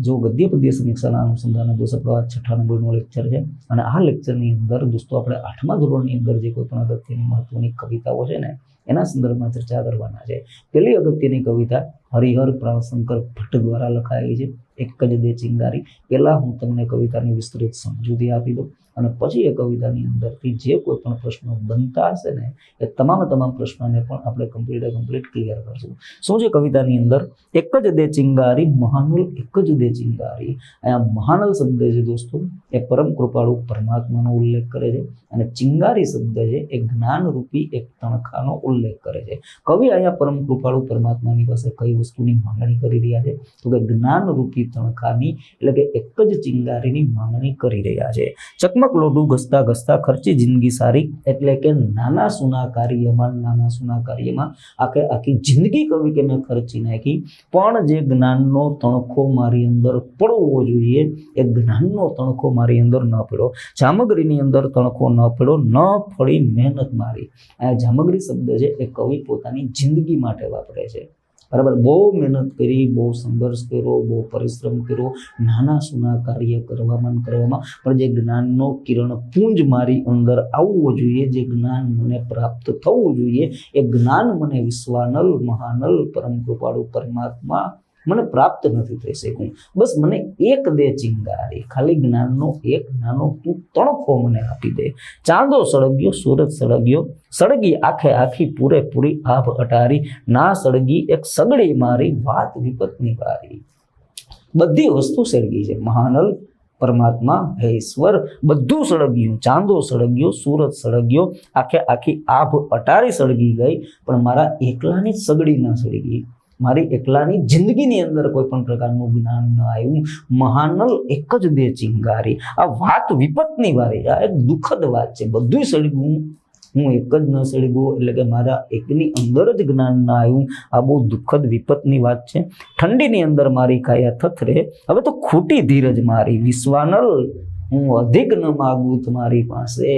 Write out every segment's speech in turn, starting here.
जो गद्य पद्य समीक्षाના અનુસંધાને દોસ્તો આપણો 6ઠા નંબરનો લેક્ચર છે અને આ લેક્ચરની અંદર દોસ્તો આપણે 8મા ધોરણની અંદર જે કોઈ પણ અગત્યની મહત્વની કવિતાઓ છે ને એના સંદર્ભમાં ચર્ચા કરવાના છે। પહેલી અગત્યની કવિતા હરિહર પ્રાણશંકર ભટ્ટ દ્વારા લખાયેલી છે, એક જ દે ચિંગારી। પહેલા હું તમને કવિતાની વિસ્તૃત સમજૂતી આપી દઉં અને પછી એ કવિતાની અંદરથી જે કોઈ પણ પ્રશ્નો બનતા હશે ને એ તમામ પ્રશ્નોને પણ આપણે કમ્પ્લીટ ક્લિયર કરશું। શું છે કવિતાની અંદર? એક જ દે ચિંગારી મહાનુલ એક જ દે ચિંગારી। અહીંયા મહાનલ શબ્દ છે દોસ્તો એ પરમ કૃપાળુ પરમાત્માનો ઉલ્લેખ કરે છે અને ચિંગારી શબ્દ છે એ જ્ઞાનરૂપી એક તણખાનો ઉલ્લેખ કરે છે। કવિ અહીંયા પરમ કૃપાળુ પરમાત્માની પાસે કઈ વસ્તુની માંગણી કરી રહ્યા છે? તો કે જ્ઞાનરૂપી તણખાની એટલે કે એક જ ચિંગારીની માંગણી કરી રહ્યા છે। ચકમક લોઢું ઘસતા ઘસતા ખર્ચી જિંદગી સારી એટલે કે નાના સુના કાર્યમાં આખી જિંદગી કવિ કે મેં ખર્ચી નાખી, પણ જે જ્ઞાનનો તણખો મારી અંદર પડવો જોઈએ એ જ્ઞાનનો તણખો મારી અંદર ન પડ્યો। જામગરીની અંદર તણખો ન પડ્યો, ન ફળી મહેનત મારી। આ જામગરી શબ્દ છે એ કવિ પોતાની જિંદગી માટે વાપરે છે, બરાબર। બહુ મહેનત કરી, બહુ સંઘર્ષ કર્યો, બહુ પરિશ્રમ કર્યો નાના સુના કાર્ય કરવામાં પણ જે જ્ઞાનનો કિરણ પુંજ મારી અંદર આવવો જોઈએ, જે જ્ઞાન મને પ્રાપ્ત થવું જોઈએ એ જ્ઞાન મને વિશ્વાનલ મહાનલ પરમ કૃપાળુ પરમાત્મા મને પ્રાપ્ત નથી થઈ શક્યું। બસ મને એક દે ચિંગારી, ખાલી જ્ઞાનનો એક નાનો તું તણખો મને આપી દે। ચાંદો સળગ્યો સૂરજ સળગ્યો, સળગી આખે આખી પૂરેપૂરી આભ અટારી, ના સળગી એક સગડી મારી વાત વિપતની વારી। બધી વસ્તુ સળગી છે, મહાનલ પરમાત્મા હે ઈશ્વર બધું સળગ્યું, ચાંદો સળગ્યો સૂરજ સળગ્યો, આખે આખી આભ અટારી સળગી ગઈ, પણ મારા એકલાની જ સગડી ન સળગી, મારી એકલાની જિંદગીની અંદર કોઈ પણ પ્રકારનું જ્ઞાન ન આવ્યું। મહાનલ એક જ દે ચિંગારી, આ વાત વિપતની વારી, આ એક દુઃખદ વાત છે। બધું સળગ્યું, હું એક જ ન સળગ્યો એટલે કે મારા એકની અંદર જ જ્ઞાન ના આવ્યું, આ બહુ દુઃખદ વિપતની વાત છે। ઠંડીની અંદર મારી કાયા થથરે, હવે તો ખોટી ધીરજ મારી, વિશ્વાનલ હું અધિક ન માગું તમારી પાસે,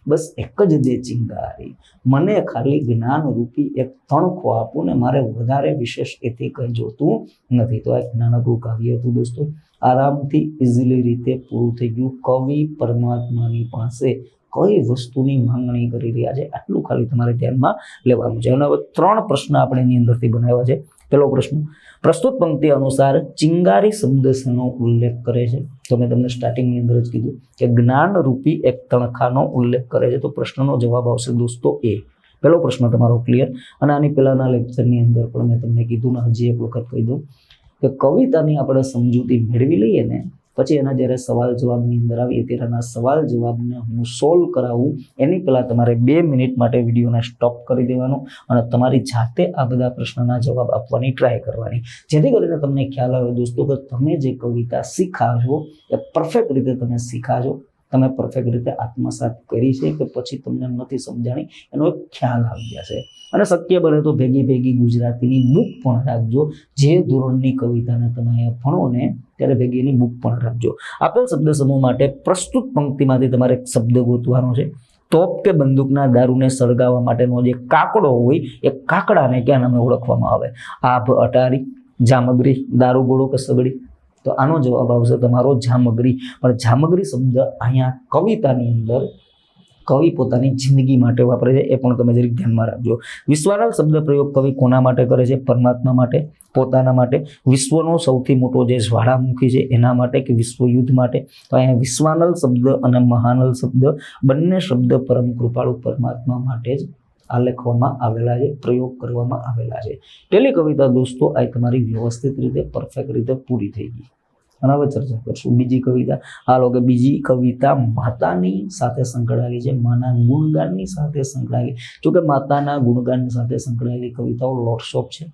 બસ એક જ દે ચિંગારી, મને ખાલી જ્ઞાન રૂપી એક તણખો આપું ને મારે વધારે વિશેષ એથી કંઈ જોતું નથી। તો એક નાનકડું કાવ્ય હતું દોસ્તો, આરામથી ઇઝીલી રીતે પૂરું થઈ ગયું। કવિ પરમાત્માની પાસે કઈ વસ્તુની માંગણી કરી રહ્યા છે આટલું ખાલી તમારે ધ્યાનમાં લેવાનું છે। અને હવે 3 પ્રશ્ન આપણે એની અંદરથી બનાવ્યા છે। પહેલો પ્રશ્ન, પ્રસ્તુત પંક્તિ અનુસાર ચિંગારી શબ્દ શેનો ઉલ્લેખ કરે છે? તો મેં તમને સ્ટાર્ટિંગની અંદર જ કીધું કે જ્ઞાન રૂપી એક તણખાનો ઉલ્લેખ કરે છે, તો પ્રશ્નનો જવાબ આવશે દોસ્તો એ। પહેલો પ્રશ્ન તમારો ક્લિયર। અને આની પહેલાના લેક્ચરની અંદર પણ મેં તમને કીધું ને હજી એક વખત કહી દઉં કે કવિતાની આપણે સમજૂતી મેળવી લઈએ ને પછી એના જ્યારે સવાલ જવાબની અંદર આવીએ ત્યારે એના સવાલ જવાબને હું સોલ્વ કરાવું એની પહેલાં તમારે 2 મિનિટ માટે વિડીયોને સ્ટોપ કરી દેવાનો અને તમારી જાતે આ બધા પ્રશ્નના જવાબ આપવાની ટ્રાય કરવાની, જેથી કરીને તમને ખ્યાલ આવે દોસ્તો કે તમે જે કવિતા શીખાશો એ પરફેક્ટ રીતે તમે શીખાશો, તમે પરફેક્ટ રીતે આત્મસાત કરી છે કે પછી તમને નથી સમજાણી એનો એક ખ્યાલ આવી જશે। અને શક્ય બને તો ભેગી ગુજરાતીની બુક પણ રાખજો, જે ધોરણની કવિતાને તમે અહીંયા ભણો ને ત્યારે ભેગીની બુક પણ રાખજો। આપેલ શબ્દ સમૂહ માટે પ્રસ્તુત પંક્તિમાંથી તમારે એક શબ્દ ગોતવાનો છે। તોપ કે બંદૂકના દારૂને સળગાવવા માટેનો જે કાકડો હોય એ કાકડાને ક્યાં નામે ઓળખવામાં આવે? આભ અટારી, જામગરી, દારૂગોળો કે સગડી? તો આનો જવાબ આવશે તમારો જામગરી। પણ જામગરી શબ્દ અહીંયા કવિતાની અંદર કવિ પોતાની જિંદગી માટે વાપરે છે, એ પણ તમે જરીક ધ્યાનમાં રાખજો। વિશ્વાનલ શબ્દ પ્રયોગ કવિ કોના માટે કરે છે? પરમાત્મા માટે, પોતાના માટે, વિશ્વનો સૌથી મોટો જે જ્વાળામુખી છે એના માટે કે વિશ્વ યુદ્ધ માટે? તો અહીંયા વિશ્વાનલ શબ્દ અને મહાનલ શબ્દ બંને શબ્દ પરમ કૃપાળુ પરમાત્મા માટે જ આ લખવામાં આવેલા છે, પ્રયોગ કરવામાં આવેલા છે। પહેલી કવિતા દોસ્તો આ તમારી વ્યવસ્થિત રીતે પરફેક્ટ રીતે પૂરી થઈ ગઈ। અને હવે ચર્ચા કરશું બીજી કવિતા। હાલો કે બીજી કવિતા માતાની સાથે સંકળાયેલી છે, માના ગુણગાનની સાથે સંકળાયેલી। જોકે માતાના ગુણગાન સાથે સંકળાયેલી કવિતાઓ લોટ્સ ઓફ છે,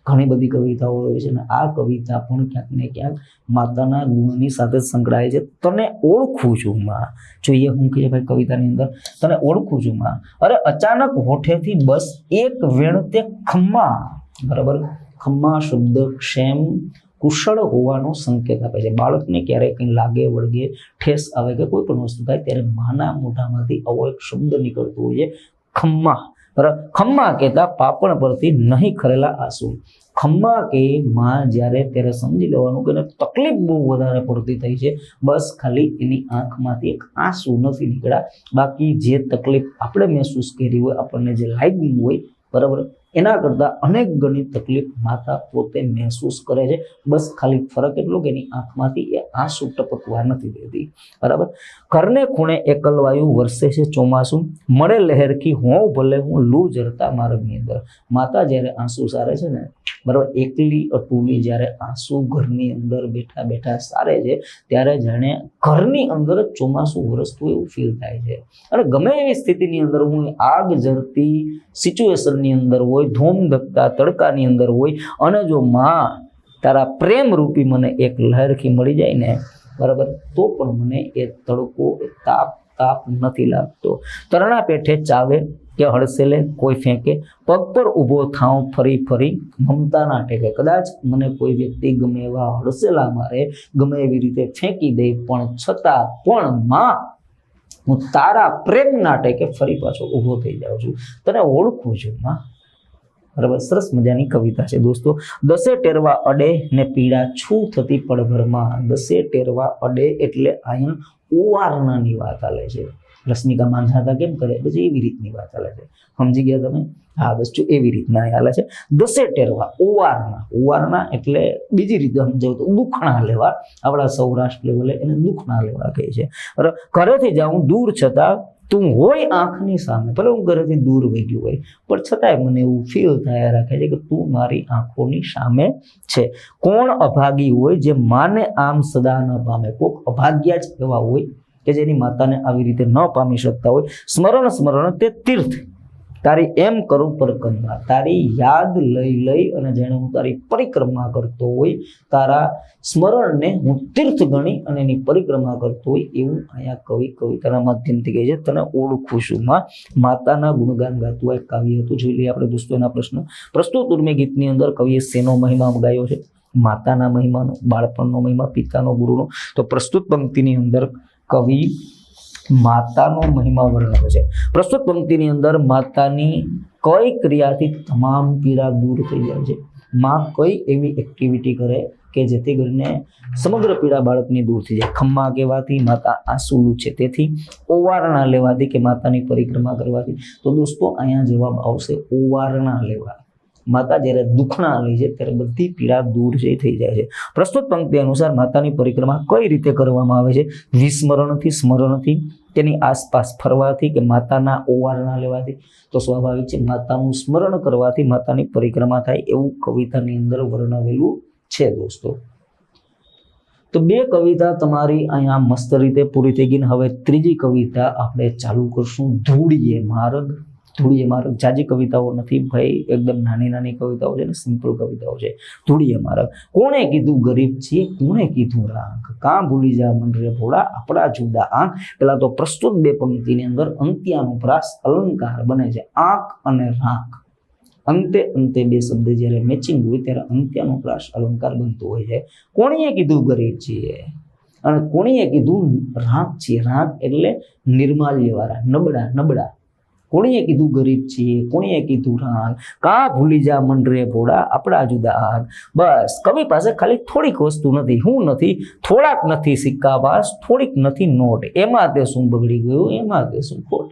ઘણી બધી કવિતાઓ હોય છે, અને આ કવિતા પણ ક્યાંક ને ક્યાંક માતાના ગુણની સાથે સંકળાય છે। તને ઓળખું છું માં, જોઈએ હું કહે ભાઈ કવિતાની અંદર, તને ઓળખું છું માં, અરે અચાનક હોઠેથી બસ એક વેણ તે ખમ્મા, બરાબર। ખમ્મા શબ્દ ક્ષેમ કુશળ હોવાનો સંકેત આપે છે। બાળકને ક્યારેય કંઈ લાગે વળગે ઠેસ આવે કે કોઈ પણ વસ્તુ થાય ત્યારે માના મોઢામાંથી આવો એક શબ્દ નીકળતો હોય છે, ખમ્મા। બરાબર. ખમ્મા કહેતા પાપણ પરથી નહીં ખરેલા આંસુ. ખમ્મા કે માં જ્યારે ત્યારે સમજી લેવાનું કે એને તકલીફ બહુ વધારે પડતી થઈ છે, બસ ખાલી એની આંખમાંથી એક આંસુ નથી નીકળ્યા, બાકી જે તકલીફ આપણે મહેસૂસ કરી હોય, આપણને જે લાગ્યું હોય, બરાબર, એના કરતાં અનેક ગણી તકલીફ માતા પોતે મહેસૂસ કરે છે. બસ ખાલી ફરક એટલો કે એની આંખમાંથી એ આંસુ ટપકવા નથી દેતી. બરાબર. ઘરને ખૂણે એકલવાયું વરસે છે ચોમાસું, મળે લહેરખી હોઉં ભલે હું લૂ જરતા માર્ગની અંદર. માતા જ્યારે આંસુ સારે છે ને, બરાબર, એકલી અટુલી જ્યારે આંસુ ઘરની અંદર બેઠા બેઠા સારે છે, ત્યારે જાણે ઘરની અંદર ચોમાસું વરસતું એવું ફીલ થાય છે. અને ગમે એવી સ્થિતિની અંદર હું આગ જરતી સિચ્યુએશનની અંદર હોય, ધૂમ ધકતા તડકાની અંદર હોય, અને જો માં તારા પ્રેમ રૂપી મને એક લહેરખી મળી જાય ને, બરાબર, તો પણ મને એ તડકો તાપ નથી લાગતો. તરણા પેઠે ચાવે કે હડસેલે કોઈ ફેંકે, પગ પર ઊભો થાઉં ફરી ફરી મમતાના ટેકે. કદાચ મને કોઈ વ્યક્તિ ગમે એવા હડસેલા મારે, ગમે એવી રીતે ફેંકી દે, પણ છતાં પણ માં હું તારા પ્રેમના ટેકે ફરી પાછો ઊભો થઈ જાઉં છું, તને ઓળખું છું માં. બરાબર. સરસ મજાની કવિતા છે દોસ્તો. દસે ટેરવા અડે ને પીડા છું થતી પળભરમાં. દસે ટેરવા અડે એટલે અહીંયા ઓવારણાની વાત ચાલે છે. રશ્મિકા માંધાતા કેમ કરે, બસ એવી રીતની વાત ચાલે છે. સમજી ગયા તમે? હા, બસ જો એવી રીતના હાલે છે. દસે ટેરવા ઓવારણા એટલે બીજી રીતે સમજાવું તો દુખણા લેવા. આપણા સૌરાષ્ટ્ર લેવલે એને દુખણા લેવા કહે છે. બરાબર. ઘરેથી જાઉં દૂર છતાં તું હોય આંખની સામે, ભલે હું ઘરેથી દૂર વહી ગયું હોય, પણ છતાંય મને એવું ફીલ થયા રાખે છે કે તું મારી આંખોની સામે છે. કોણ અભાગી હોય જે માને આમ સદા ન પામે. કોક અભાગ્યા જ એવા હોય કે જેની માતાને આવી રીતે ન પામી શકતા હોય. સ્મરણ તે તીર્થ તારી એમ કરું પરિક્રમા. તારી યાદ લઈ અને જેને હું તારી પરિક્રમા કરતો હોય, તારા સ્મરણને હું તીર્થ ગણી અને એની પરિક્રમા કરતો હોય, એવું અહીંયા કવિતાના માધ્યમથી કહે છે. તને ઓળખું છું માં. માતાના ગુણગાન ગાતું એક કાવ્ય હતું. જોઈ લઈએ આપણે દોસ્તો એના પ્રશ્નો. પ્રસ્તુત ઉર્મી ગીતની અંદર કવિએ શેનો મહિમા ગાયો છે? માતાના મહિમાનો, બાળપણનો મહિમા, પિતાનો, ગુરુનો. તો પ્રસ્તુત પંક્તિની અંદર કવિ માતાનો મહિમા વર્ણવે છે. પ્રસ્તુત પંક્તિની અંદર માતાની કઈ ક્રિયાથી તમામ પીડા દૂર થઈ જાય છે? માં કઈ એવી એક્ટિવિટી કરે કે જેથી કરીને સમગ્ર પીડા બાળકની દૂર થઈ જાય? ખમ્મા કહેવાથી, માતા આંસુ લૂછે તેથી, ઓવારણા લેવાથી કે માતાની પરિક્રમા કરવાથી. તો દોસ્તો અહીંયા જવાબ આવશે ઓવારણા લેવા. માતા જ્યારે દુખણા લે છે ત્યારે બધી પીડા દૂર થઈ જાય છે. પ્રસ્તુત પંક્તિ અનુસાર માતાની પરિક્રમા કઈ રીતે કરવામાં આવે છે? વિસ્મરણથી, સ્મરણથી, તેની આસપાસ ફરવાથી કે માતાના ઓવારણા લેવાથી? તો સ્વાભાવિક છે માતાનું સ્મરણ કરવાથી માતાની પરિક્રમા થાય એવું કવિતાની અંદર વર્ણવેલું છે દોસ્તો. તો બે કવિતા તમારી અહીંયા મસ્ત રીતે પૂરી થઈ ગઈ. હવે ત્રીજી કવિતા આપણે ચાલુ કરશું. ધૂળીએ માર્ગ. ધૂળીએ માર્ગ. જાજી કવિતાઓ નથી ભાઈ, એકદમ નાની કવિતાઓ છે ને, સિમ્પલ કવિતાઓ છે. ધૂળીએ માર્ગ. કોણે કીધું ગરીબ છીએ, કોણે કીધું રાંક, કાં ભૂલી જા મન રે ભોળા આપણા જુદા આંખ. પેલા તો પ્રસ્તુત બે પંક્તિની અંદર અંત્યાનુપ્રાસ અલંકાર બને છે. આંખ અને રાંક, અંતે બે શબ્દ જ્યારે મેચિંગ હોય ત્યારે અંત્યાનુપ્રાસ અલંકાર બનતો હોય છે. કોણીએ કીધું ગરીબ છીએ અને કોણીએ કીધું રાંક છીએ. રાંક એટલે નિર્માલ્યવાળા, નબળા. કોણીએ કીધું ગરીબ છીએ, કોણીએ કીધું રાંક, કાં ભૂલી જા મન રે ભોળા આપણા જુદા આંખ. બસ કવિ પાસે ખાલી થોડીક વસ્તુ નથી. હું નથી, થોડાક નથી સિક્કા પાસ, થોડીક નથી નોટ. એમાં તે શું બગડી ગયું, એમાં તે શું ખોટ.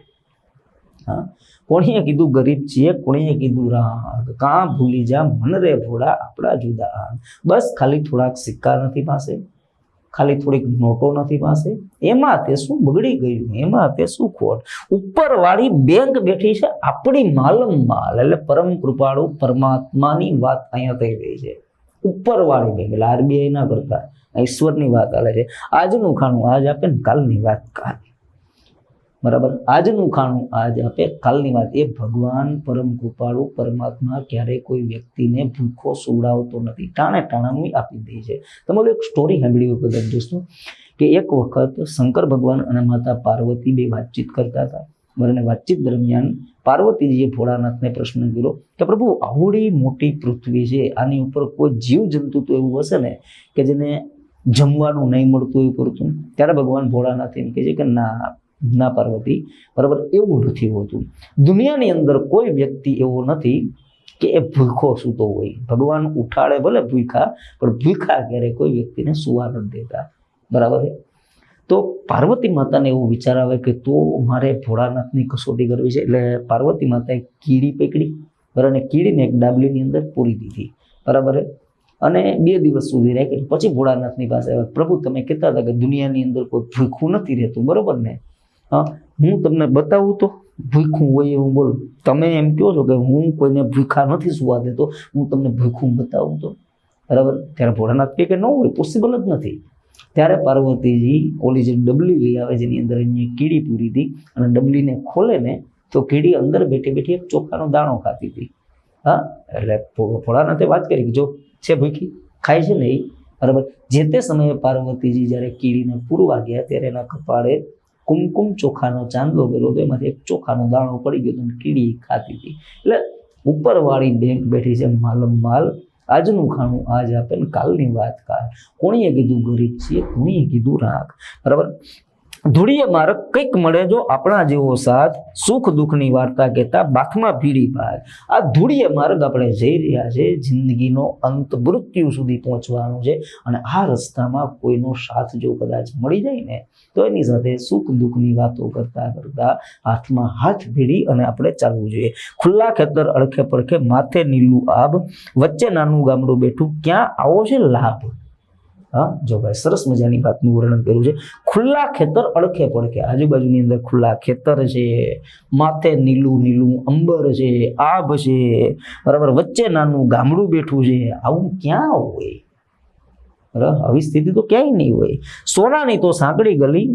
હા, કોણીએ કીધું ગરીબ છીએ, કોણીએ કીધું રાંક, કાં ભૂલી જા મન રે ભોળા આપણા જુદા આંખ. બસ ખાલી થોડાક સિક્કા નથી પાસે, ખાલી થોડીક નોટો નથી પાસે, એમાં તે શું બગડી ગયું, એમાં તે શું ખોટ. ઉપરવાળી બેંક બેઠી છે આપણી માલમમાલ. એટલે પરમ કૃપાળુ પરમાત્માની વાત અહીંયા થઈ રહી છે. ઉપરવાળી બેંક એટલે આરબીઆઈ ના કરતા ઈશ્વરની વાત ચાલે છે. આજનું ખાણું આજ આપે ને કાલની વાત કાલ. બરાબર. આજનું ખાણું આજ આપે, કાલની વાત. એ ભગવાન પરમ કૃપાળુ પરમાત્મા ક્યારેય કોઈ વ્યક્તિને ભૂખો સુવડાવતો નથી, ટાણાનું આપી દે છે. તમારું એક સ્ટોરી સાંભળી હોય કદાચ દોસ્તો, કે એક વખત શંકર ભગવાન અને માતા પાર્વતી બે વાતચીત કરતા હતા. અને વાતચીત દરમિયાન પાર્વતીજીએ ભોળાનાથને પ્રશ્ન કર્યો કે પ્રભુ, આવડી મોટી પૃથ્વી છે, આની ઉપર કોઈ જીવ જંતુ તો એવું હશે ને કે જેને જમવાનું નહીં મળતું એવું કરતું? ત્યારે ભગવાન ભોળાનાથ એમ કહે છે કે ના, ના પાર્વતી, બરાબર, એવું નથી હોતું. દુનિયાની અંદર કોઈ વ્યક્તિ એવો નથી કે એ ભૂખો સૂતો હોય. ભગવાન ઉઠાડે ભલે ભૂખા, પણ ભૂખા ક્યારે કોઈ વ્યક્તિને સુવા નથી દેતા, બરાબર છે. તો પાર્વતી માતાને એવું વિચાર આવે કે તો મારે ભોળાનાથની કસોટી કરવી છે. એટલે પાર્વતી માતાએ કીડી પકડી, બરાબર, અને કીડીને એક ડાબલીની અંદર પૂરી દીધી, બરાબર. અને 2 દિવસ સુધી રાખી. પછી ભોળાનાથની પાસે આવ્યા, પ્રભુ તમે કહેતા હતા કે દુનિયાની અંદર કોઈ ભૂખું નથી રહેતું, બરોબર ને? હા, હું તમને બતાવું તો ભૂખું હોય એવું બોલું. તમે એમ કહો છો કે હું કોઈને ભૂખા નથી સુવા દેતો, હું તમને ભૂખું બતાવું તો, બરાબર. ત્યારે ભોળાનાથ કહે કે ન હોય, પોસિબલ જ નથી. ત્યારે પાર્વતીજી ઓલી જે ડબલી લઈ આવે જેની અંદર એની કીડી પૂરી હતી, અને ડબલીને ખોલે ને તો કીડી અંદર બેઠી બેઠી એક ચોખાનો દાણો ખાતી હતી. હા, એટલે ભોળાનાથે વાત કરી કે જો છે ભૂખી, ખાય છે ને એ, બરાબર. જે તે સમયે પાર્વતીજી જ્યારે કીડીને પૂરવા ગયા ત્યારે એના કપાળે કુમકુમ ચોખાનો ચાંદલો ગયેલો હતો, એમાંથી એક ચોખાનો દાણો પડી ગયો હતો, કીડી ખાતી હતી. એટલે ઉપરવાળી બેંક બેઠી છે માલમ માલ, આજનું ખાણું આજ આપે ને કાલની વાત કાલ. કોણીએ કીધું ગરીબ છીએ, કોણીએ કીધું રાખ, બરાબર. ધૂળીએ માર્ગ કંઈક મળે જો આપણા જેવો સાથ, સુખ દુઃખની વાર્તા કહેતા બાથમાં ભીડી ભાગ. આ ધૂળીએ માર્ગ આપણે જઈ રહ્યા છે, જિંદગીનો અંત મૃત્યુ સુધી પહોંચવાનું છે. અને આ રસ્તામાં કોઈનો સાથ જો કદાચ મળી જાય ને તો એની સાથે સુખ દુઃખની વાતો કરતા કરતા હાથમાં હાથ ભીડી અને આપણે ચાલવું જોઈએ. ખુલ્લા ખેતર અડખે પડખે માથે નીલું આબ, વચ્ચે નાનું ગામડું બેઠું ક્યાં આવો છે લાભ. હા, જો ભાઈ સરસ મજાની વાતનું વર્ણન કર્યું છે. ખુલ્લા ખેતર અડખે પડખે, આજુબાજુની અંદર ખુલ્લા ખેતર છે, માથે નીલું નીલું અંબર છે, આભ છે, બરાબર, વચ્ચે નાનું ગામડું બેઠું છે. આવું ક્યાં હોય? બરાબર, આવી સ્થિતિ તો ક્યાંય નહીં હોય. સોનાની તો સાંકડી ગલી,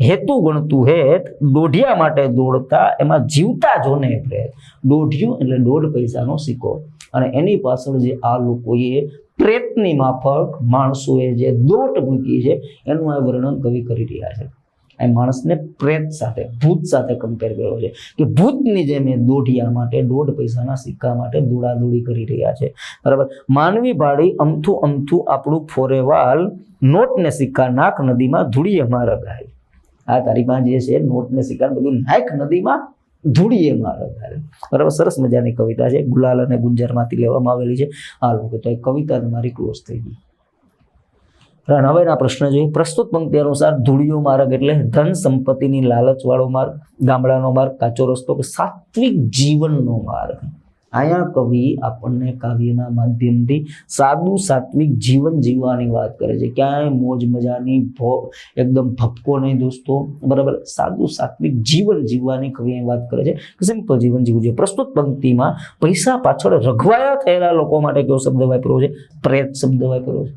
હેતુ ગણતું હેત, દોઢિયા માટે દોડતા એમાં જીવતા જોને પ્રેત. દોઢિયું એટલે 1.5 પૈસાનો સિક્કો, અને એની પાછળ જે આ લોકોએ પ્રેતની માફક માણસોએ જે દોટ મૂકી છે એનું આ વર્ણન કવિ કરી રહ્યા છે. આ માણસને પ્રેત સાથે, ભૂત સાથે કમ્પેર કર્યો છે કે ભૂતની જેમ એ દોઢિયા માટે 1.5 પૈસાના સિક્કા માટે દોડાદોડી કરી રહ્યા છે, બરાબર. માનવી ભાડી અમથું અમથું આપણું ફોરેવાલ, નોટ ને સિક્કા નાક નદીમાં ધૂળીએ માર્ગ આવે. આ તારી પાસે જે છે નોટ ને સિક્કા બધું નાક નદીમાં ધૂળીએ માર્ગ આવે, બરાબર. સરસ મજાની કવિતા છે, ગુલાલ અને ગુંજરમાંથી લેવામાં આવેલી છે. આ લોકો તો એ કવિતા તમારી ક્લોઝ થઈ ગઈ. હવેના પ્રશ્ન જોઈએ. પ્રસ્તુત પંક્તિ અનુસાર ધૂળિયો માર્ગ એટલે ધન સંપત્તિની લાલચ વાળો માર્ગ, ગામડાનો માર્ગ, કાચો રસ્તો કે સાત્વિક જીવનનો માર્ગ. અહીંયા કવિ આપણને કાવ્યના માધ્યમથી સાદું સાત્વિક જીવન જીવવાની વાત કરે છે. ક્યાંય મોજ મજાની એકદમ ભપકો નહીં દોસ્તો, બરાબર. સાદું સાત્વિક જીવન જીવવાની કવિ અહીં વાત કરે છે, સિમ્પલ જીવન જીવવું જોઈએ. પ્રસ્તુત પંક્તિમાં પૈસા પાછળ રઘવાયા થયેલા લોકો માટે કયો શબ્દ વાપર્યો છે? પ્રેત શબ્દ વાપર્યો છે.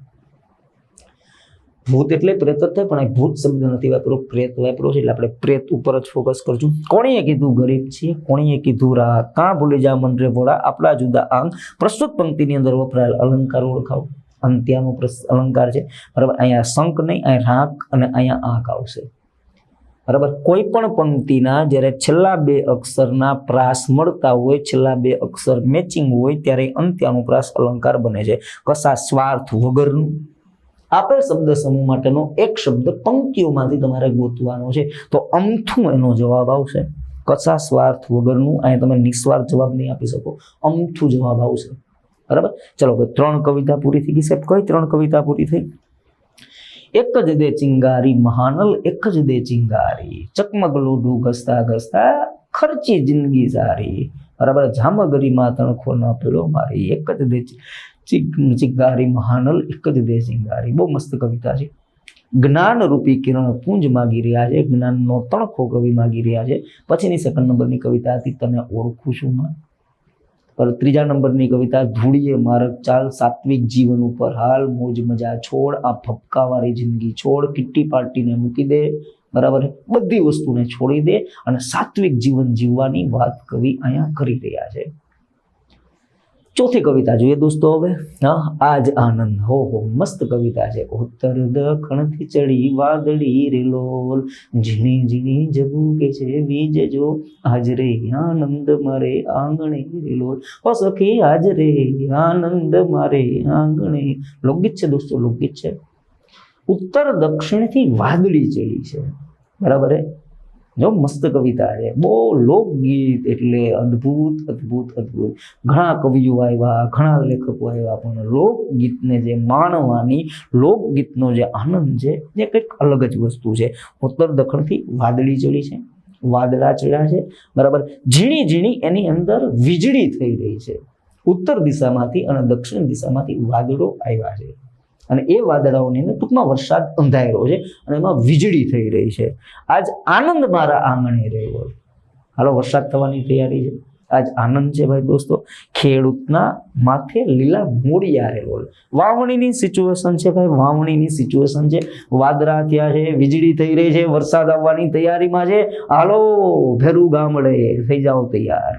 ભૂત એટલે પ્રેત જ થાય, પણ ભૂત શબ્દ નથી વાપર્યો, પ્રેત વાપર્યો છે. એટલે આપણે પ્રેત ઉપર જ ફોકસ કરશું. કોણીએ કીધું ગરીબ છીએ, કોણીએ કીધું રાહ, કાં ભૂલી જા મન રે ભોળા આપણા જુદા આંગ. પ્રસ્તુત પંક્તિની અંદર વપરાયેલ અલંકાર ઓળખાવો. અંત્યાનો અલંકાર છે, બરાબર. અહીંયા શંખ નહીં, અહીંયા રાંક અને અહીંયા આંક આવશે, બરાબર. કોઈ પણ પંક્તિના જ્યારે છેલ્લા 2 અક્ષરના પ્રાસ મળતા હોય, છેલ્લા 2 અક્ષર મેચિંગ હોય ત્યારે અંત્યાનુપ્રાસ અલંકાર બને છે. કશા સ્વાર્થ વગરનું આપેલ શબ્દ સમૂહ માટેનો એક શબ્દ પંક્તિઓમાંથી તમારે ગોતવાનો છે, તો અમથું એનો જવાબ આવશે. કશા સ્વાર્થ વગરનું, અહીંયા તમે નિસ્વાર્થ જવાબ નહીં આપી શકો, અમથું જવાબ આવશે, બરાબર. ચલો ભાઈ, 3 કવિતા પૂરી થઈ ગઈ છે. કઈ 3 કવિતા પૂરી થઈ? એક જ દે ચિંગારી મહાનલ, એક જ દે ચિંગારી, ચકમક લોઢું ઘસતા ઘસતા ખર્ચી જિંદગી સારી, બરાબર. જામગરીમાં તણખો ન પેલો મારી, એક જ દે ચિંગારી મહાનલ, એક જ દે ચિંગારી. બહુ મસ્ત કવિતા છે. જ્ઞાન રૂપી કિરણ પુંજ માગી રહ્યા છે, જ્ઞાનનો તણખો કવિ માગી રહ્યા છે. પછીની 2nd નંબરની કવિતા હતી તને ઓળખું છું માં. પર 3જા નંબરની કવિતા ધૂળીએ માર્ગ ચાલ, સાત્વિક જીવન ઉપર હાલ, મોજ મજા છોડ, આ ભપકાવાળી જિંદગી છોડ, કિટ્ટી પાર્ટીને મૂકી દે, બરાબર. બધી વસ્તુને છોડી દે અને સાત્વિક જીવન જીવવાની વાત કવિ અહીંયા કરી રહ્યા છે. 4થી કવિતા જોઈએ દોસ્તો હવે. આજ આનંદ, હો મસ્ત કવિતા છે. ઉત્તર દખણથી ચડી વાદળી રેલોલ, ઝીણી ઝીણી જગુકે છે વીજ જો, આજ રે આનંદ મારે આંગણે રેલોલ, ઓ સખી આજ રે આનંદ મારે આંગણે. લોકગીત છે દોસ્તો, લોકગીત છે. ઉત્તર દક્ષિણથી વાદળી ચડી છે, બરાબર. જો મસ્ત કવિતા છે, બહુ લોકગીત એટલે અદ્ભુત અદ્ભુત અદ્ભુત. ઘણા કવિઓ આવ્યા, ઘણા લેખકો આવ્યા, પણ લોકગીતને જે માણવાની, લોકગીતનો જે આનંદ છે એ કંઈક અલગ જ વસ્તુ છે. ઉત્તર દક્ષિણથી વાદળી ચડી છે, વાદળા ચડ્યા છે, બરાબર. ઝીણી ઝીણી એની અંદર વીજળી થઈ રહી છે. ઉત્તર દિશામાંથી અને દક્ષિણ દિશામાંથી વાદળો આવ્યા છે, અને એ વાદળાઓની અંદર ટૂંકમાં વરસાદ અંધાર્યો છે અને એમાં વીજળી થઈ રહી છે. આજ આનંદ મારા આંગણે રહ્યો. હાલો, વરસાદ થવાની તૈયારી છે. આજ આનંદ છે ભાઈ દોસ્તો. ખેડૂતના માથે લીલા મૂળિયા રેલો. વાવણીની સિચ્યુએશન છે ભાઈ, વાવણીની સિચ્યુએશન છે. વાદળા થયા છે, વીજળી થઈ રહી છે, વરસાદ આવવાની તૈયારીમાં છે. હાલો ભેરું ગામડે થઈ જાઓ તૈયાર,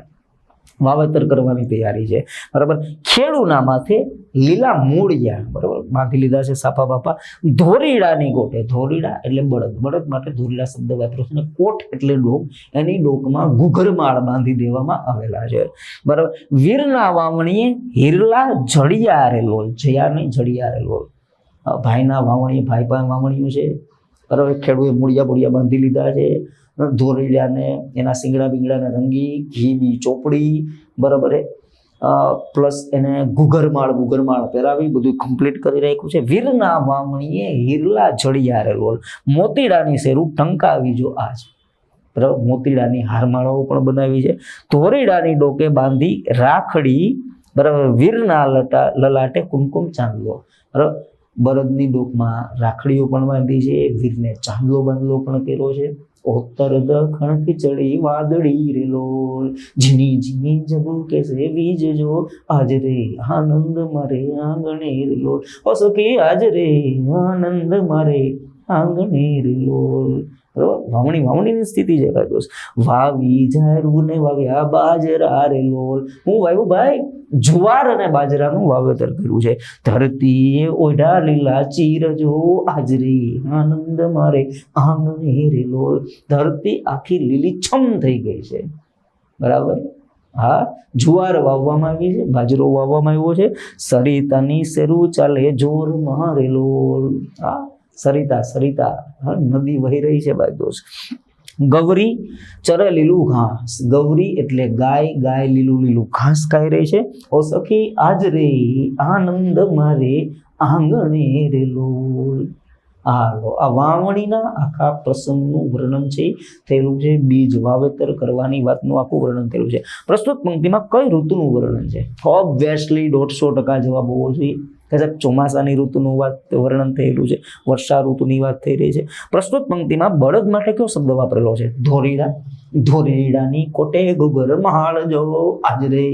વાવેતર કરવાની તૈયારી છે, બરાબર. ખેડૂના માથે લીલા મૂળિયા, બરાબર, બાંધી લીધા છે સાપા બાપા. ધોરીડાની કોટે, ધોરીડા એટલે બળદ, બળદ માટે ધોરીડા શબ્દ વાપર્યો છે. કોટ એટલે ડોક, એની ડોકમાં ઘૂઘરમાળ બાંધી દેવામાં આવેલા છે, બરાબર. વીરના વાવણીએ હિરલા જડિયા રેલો, જયા નહીં જડિયા રેલો. ભાઈના વાવણીએ, ભાઈ પાસે વાવણીઓ છે, બરાબર. ખેડૂએ મૂળિયા મૂળિયા બાંધી લીધા છે. ધોરીડાને એના શિંગડા બીંગડાને રંગી, ઘી બી ચોપડી, બરાબર, પ્લસ એને ઘૂઘરમાળ પહેરાવી, બધું કમ્પ્લીટ કરી રાખ્યું છે. વીરના વાવણીએ હિરલા જડિયા રેલો, મોતીડાની શેરું ટંકાવી જો આજ, બરાબર. મોતીડાની હારમાળાઓ પણ બનાવી છે. ધોરીડાની ડોકે બાંધી રાખડી, બરાબર. વીરના લલાટે કુમકુમ ચાંદલો, બરાબર. બળદની ડોકમાં રાખડીઓ પણ બાંધી છે, વીરને ચાંદલો બાંધલો પણ કર્યો છે. ઉત્તર દખણથી ચડી વાદળી રેલો, ઝીણી ઝીણી જબુ કે છે વીજ જો, આજ રે આનંદ મારે આંગણે રેલો. ઓ સખી આજ રે આનંદ મારે આંગણે રેલો, બરાબર. વાવણીની સ્થિતિ છે ભાઈ દોસ્ત. વાવી જારું ને વાવ્યા બાજરા રેલો. હું વાવ્યું ભાઈ જુવાર અને બાજરાનું વાવેતર કર્યું છે. ધરતીએ ઓઢા લીલા ચીર જો, આજરે આનંદ મારે આંગણે રેલો. ધરતી આખી લીલીછમ થઈ ગઈ છે, બરાબર. હા, જુવાર વાવવામાં આવી છે, બાજરો વાવવામાં આવ્યો છે. સરિતાની શેરું ચાલે જોર મારેલો. હા, સરિતા, હા, નદી વહી રહી છે ભાઈ દોસ્ત. ગૌરી ચરે લીલું ઘાસ, ગૌરી એટલે ગાય, ગાય લીલું ઘાસ ખાઈ રહી છે. ઓ સખી આજ રે આનંદ મારે આંગણે રેલો. હાલો, આ વાવણીના આખા પ્રસંગનું વર્ણન છે થયેલું છે. બીજ વાવેતર કરવાની વાતનું આખું વર્ણન થયેલું છે. પ્રસ્તુત પંક્તિમાં કઈ ઋતુનું વર્ણન છે? ઓબ્વિયસલી 150% જવાબ હોવો જોઈએ. સાહેબ, ચોમાસાની ઋતુનું વર્ણન થયેલું છે, વર્ષા ઋતુની વાત થઈ રહી છે. પ્રસ્તુત પંક્તિમાં બળદ માટે કયો શબ્દ વાપરેલો છે? ધોરીડા. ધોરીડાની કોટે ઘૂઘરમાળ જો, આજરે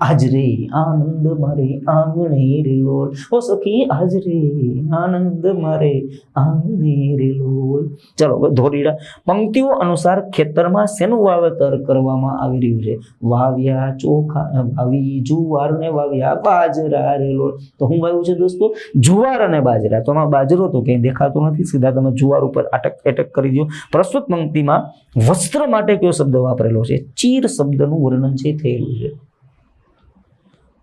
આજરે આનંદ મારે આંગણે રેલો. ઓ સખી આજરે આનંદ મારે આંગણે રેલો. ચલો, ધોરીડા. પંક્તિઓ અનુસાર ખેતરમાં શેનું વાવેતર કરવામાં આવી રહ્યું છે? વાવ્યા ચોખા, વાવી જુવાર ને વાવ્યા બાજરા રેલો. તો હું વાવ્યું છે દોસ્તો જુવાર અને બાજરા. તો આમાં બાજરો તો ક્યાંય દેખાતો નથી, સીધા તમે જુવાર ઉપર એટેક કરી દો. પ્રસ્તુત પંક્તિમાં વસ્ત્ર માટે કયો શબ્દ વાપરેલો છે? ચીર શબ્દનું વર્ણન છે થયેલું છે.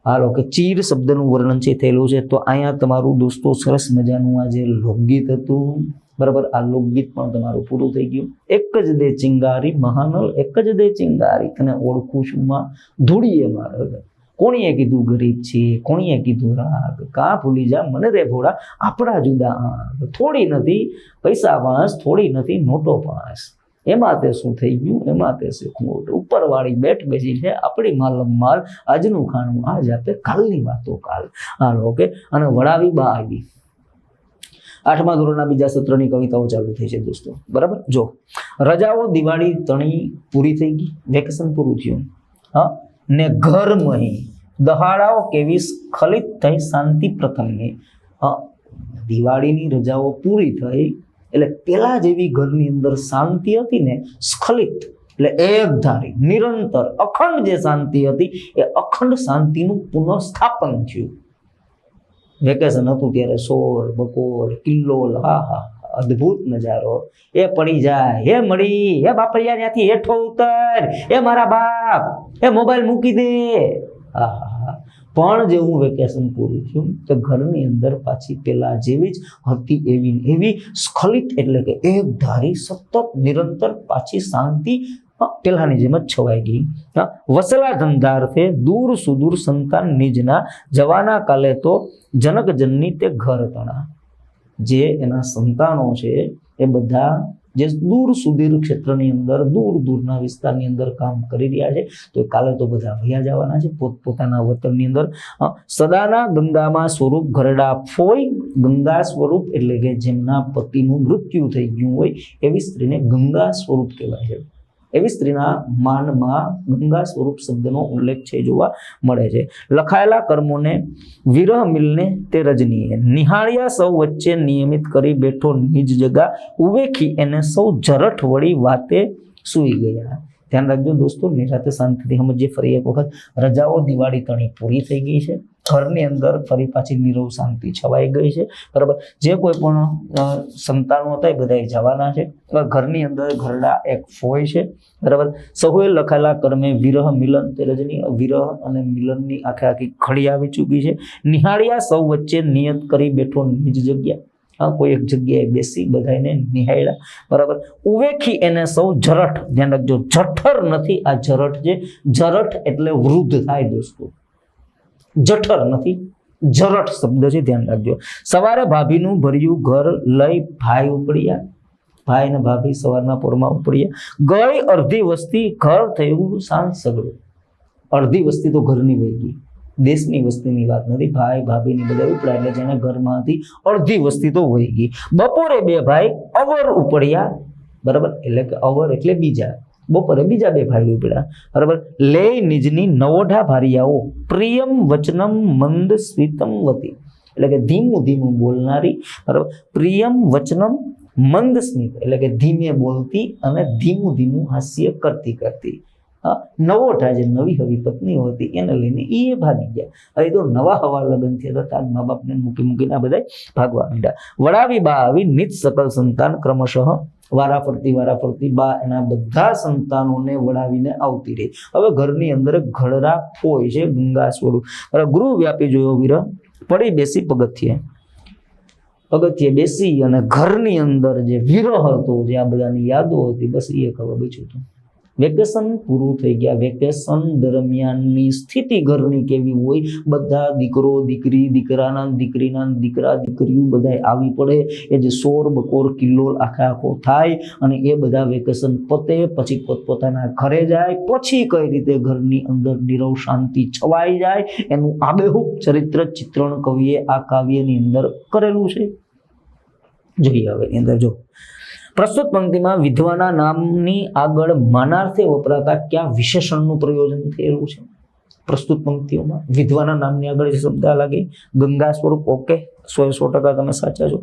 હાલો, કે ચીર શબ્દનું વર્ણન છે થયેલું છે. તો અહીંયા તમારું દોસ્તો સરસ મજાનું આ જે લોકગીત હતું, બરાબર, આ લોકગીત પણ તમારું પૂરું થઈ ગયું. એક જ દે ચિંગારી મહાનલ, એક જ દે ચિંગારી, તને ઓળખું છું માં ધૂળીએ મારે. કોણીએ કીધું ગરીબ છે, કોણીએ કીધું રાગ, કાં ભૂલી જા મને રે ભોળા આપણા જુદા આંખ. થોડી નથી પૈસા પાંચ, થોડી નથી નોટો પાંચ, એમાં તે શું થઈ ગયું, એમાં તે શું ખોટ. ઉપરવાળી બેઠ બેસી છે આપણી માલમ માલ, આજનું ખાણું આજ આપે, કાલની વાતો કાલ. હાલો, ઓકે. અને વડાવી બા આવી. 8મા ધોરણના બીજા સત્રની કવિતાઓ ચાલુ થઈ છે દોસ્તો, બરાબર. જો, રજાઓ દિવાળી તણી પૂરી થઈ ગઈ, વેકેશન પૂરું થયું, હા, ને ઘર મહી દહાડાઓ કેવી સ્ખલિત થઈ શાંતિ પ્રથમની. દિવાળીની રજાઓ પૂરી થઈ એટલે પેલા જેવી ઘરની અંદર શાંતિ હતી ને, સ્ખલિત એટલે એકધારી, નિરંતર, અખંડ જે શાંતિ હતી એ અખંડ શાંતિનું પુનઃસ્થાપન થયું. વેકેશન હતું ત્યારે શોર બકોર કિલ્લોલ, હા હા, અદ્ભુત નજારો. એ પડી જાય, હે મળી, હે બાપરિયા ત્યાંથી હેઠો ઉતર, એ મારા બાપ, એ મોબાઈલ મૂકી દે. હા, પણ જેવું વેકેશન પૂરું થયું તો ઘરની અંદર પાછી પેલા જેવી જ હતી એવી સ્ખલિત એટલે કે એક ધારી સતત નિરંતર પાછી શાંતિ પેલાની જેમ જ છવાઈ ગઈ. વસલા ધંધાર્થે દૂર સુદૂર સંતાન નિજના જવાના કાલે તો જનકજનની તે ઘર તણા. જે એના સંતાનો છે એ બધા જે દૂર સુદૂર ક્ષેત્રની અંદર દૂર દૂરના વિસ્તારની અંદર કામ કરી રહ્યા છે તો કાલે તો બધા વયા જવાના છે પોતપોતાના વતનની અંદર. સદાના ગંગામાં સ્વરૂપ ઘરડા ફોય. ગંગા સ્વરૂપ એટલે કે જેમના પતિનું મૃત્યુ થઈ ગયું હોય એવી સ્ત્રીને ગંગા સ્વરૂપ કહેવાય છે. એવી સ્ત્રીના માનમાં ગંગા સ્વરૂપ શબ્દનો ઉલ્લેખ છે જોવા મળે છે. લખાયેલા કર્મોને વિરહ મિલને તે રજનીએ નિહાળ્યા સૌ વચ્ચે નિયમિત કરી બેઠો નિજ જગા ઉવેખી એને સૌ જરઠ વળી વાતે સૂઈ ગયા. ધ્યાન રાખજો દોસ્તો, નિરાતે શાંતિથી સમજીએ. ફરી એક વખત રજાઓ દિવાળી તણી પૂરી થઈ ગઈ છે. ઘરની અંદર ફરી પાછી નીરવ શાંતિ છવાઈ ગઈ છે. બરાબર, જે કોઈ પણ સંતાનો હતા એ બધા જવાના છે. ઘરની અંદર ઘરડા એક ફોય છે. બરાબર, સૌએ લખાયેલા કર્મે વિરહ મિલન તે રજની વિરહ અને મિલનની આખી ઘડી આવી ચૂકી છે. નિહાળ્યા સૌ વચ્ચે નિયત કરી બેઠો નિજ જગ્યા, કોઈ એક જગ્યાએ બેસી બધાને નિહાળ્યા. બરાબર, ઉવેખી એને સૌ જરઠ. ધ્યાન રાખજો, જઠર નથી આ જરઠ. જે જરઠ એટલે વૃદ્ધ થાય દોસ્તો, જઠર નથી, જરઠ શબ્દ છે, ધ્યાન રાખજો. સવારે ભાભીનું ભર્યું ઘર લઈ ભાઈ ઉપડ્યા. ભાઈ ને ભાભી સવારના પોરમાં ઉપડ્યા. ગઈ અડધી વસ્તી ઘર થયું સાંજ સગડું. અડધી વસ્તી તો ઘરની વહી ગઈ, દેશની વસ્તીની વાત નથી. ભાઈ ભાભીની બધા ઉપડ્યા એટલે જેને ઘરમાંથી અડધી વસ્તી તો વહી ગઈ. બપોરે બે ભાઈ અવર ઉપડ્યા. બરાબર, એટલે કે અવર એટલે બીજા. બપોરે બીજા બે ભાઈ ઉપડ્યા. બરાબર, લે નિજની નવોઢા ભારિયાઓ પ્રિયમ વચનમ મંદ સ્મિતમ વતી, એટલે કે ધીમું ધીમું બોલનારી. બરાબર, પ્રિયમ વચનમ મંદ સ્મિત એટલે કે ધીમે બોલતી અને ધીમું ધીમું હાસ્ય કરતી. નવોઢા જે નવી હવી પત્નીઓ હતી એને લઈને એ ભાગી ગયા. હવે તો નવા હવા લગ્ન થયા હતા, મા બાપને મૂકીને આ બધા ભાગવા માંડ્યા. વડાવી બા આવી નિજ સકલ સંતાન ક્રમશઃ વારાફરતી બા એના બધા સંતાનોને વડાવીને આવતી રહી. હવે ઘરની અંદર ઘરડા ફોય છે ગંગા સ્વરૂપ. ગૃહ વ્યાપી જોયો વિરહ પડી બેસી પગથિયે બેસી અને ઘરની અંદર જે વિરહ હતો, જે આ બધાની યાદો હતી, બસ એ ખબર બીજું હતું. વેકેશન પૂરું થઈ ગયા. વેકેશન દરમિયાનની સ્થિતિ ઘરની કેવી હોય? બધા દીકરો દીકરી, દીકરાના દીકરીના દીકરા દીકરીઓ બધા આવી પડે. એ જે શોર બકોર કિલ્લોલ આખો થાય અને એ બધા વેકેશન પતે પછી પોતપોતાના ઘરે જાય. પછી કઈ રીતે ઘરની અંદર નીરવ શાંતિ છવાઈ જાય એનું આબેહૂબ ચરિત્ર ચિત્રણ કવિએ આ કાવ્યની અંદર કરેલું છે. જોઈએ હવે એની અંદર જો પ્રસ્તુત પંક્તિમાં વિધવાના નામની આગળ માનાર્થે વપરાતા કયા વિશેષણનું પ્રયોજન થયેલું છે? પ્રસ્તુત પંક્તિઓમાં વિધવાના નામની આગળ જે શબ્દ લાગે ગંગા સ્વરૂપ, ઓકે, 100% તમે સાચા છો.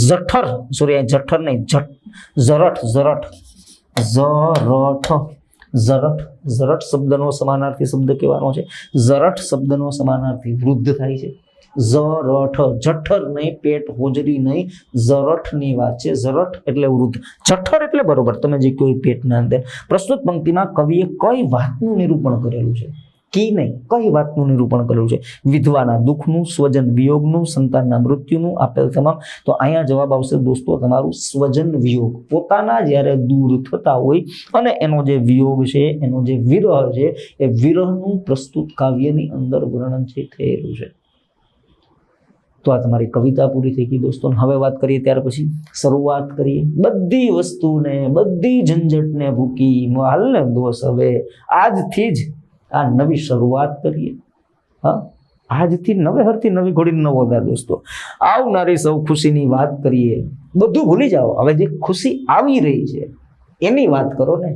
જઠર, સોરી જઠર નહીં, ઝરઠ શબ્દનો સમાનાર્થી શબ્દ કહેવાનો છે. ઝરઠ શબ્દનો સમાનાર્થી વૃદ્ધ થાય છે. ઝરઠ, જઠર નહીં, પેટ હોજરી નહીં, ઝરઠની વાત છે. ઝરઠ એટલે વૃદ્ધ, જઠર એટલે બરોબર તમે જે કહ્યું પેટના અંદર. પ્રસ્તુત પંક્તિમાં કવિએ કઈ વાતનું નિરૂપણ કરેલું છે? કી નહીં, કઈ વાતનું નિરૂપણ કરેલું છે? વિધવાના દુઃખનું, સ્વજન વિયોગનું, સંતાનના મૃત્યુનું, આપેલ તમામ. તો અહીંયા જવાબ આવશે દોસ્તો તમારું સ્વજન વિયોગ. પોતાના જ્યારે દૂર થતા હોય અને એનો જે વિયોગ છે, એનો જે વિરહ છે, એ વિરહનું પ્રસ્તુત કાવ્યની અંદર વર્ણન છે થયેલું છે. તો આ તમારી કવિતા પૂરી થઈ ગઈ દોસ્તો. હવે વાત કરીએ ત્યાર પછી શરૂઆત કરીએ. બધી વસ્તુને, બધી ઝંઝટને ભૂકી હાલને દોસ્ત હવે આજથી જ આ નવી શરૂઆત કરીએ. આજથી નવેહરથી નવી ઘોડી નવો દા દોસ્તો. આવનારી સૌ ખુશીની વાત કરીએ. બધું ભૂલી જાઓ, હવે જે ખુશી આવી રહી છે એની વાત કરો ને.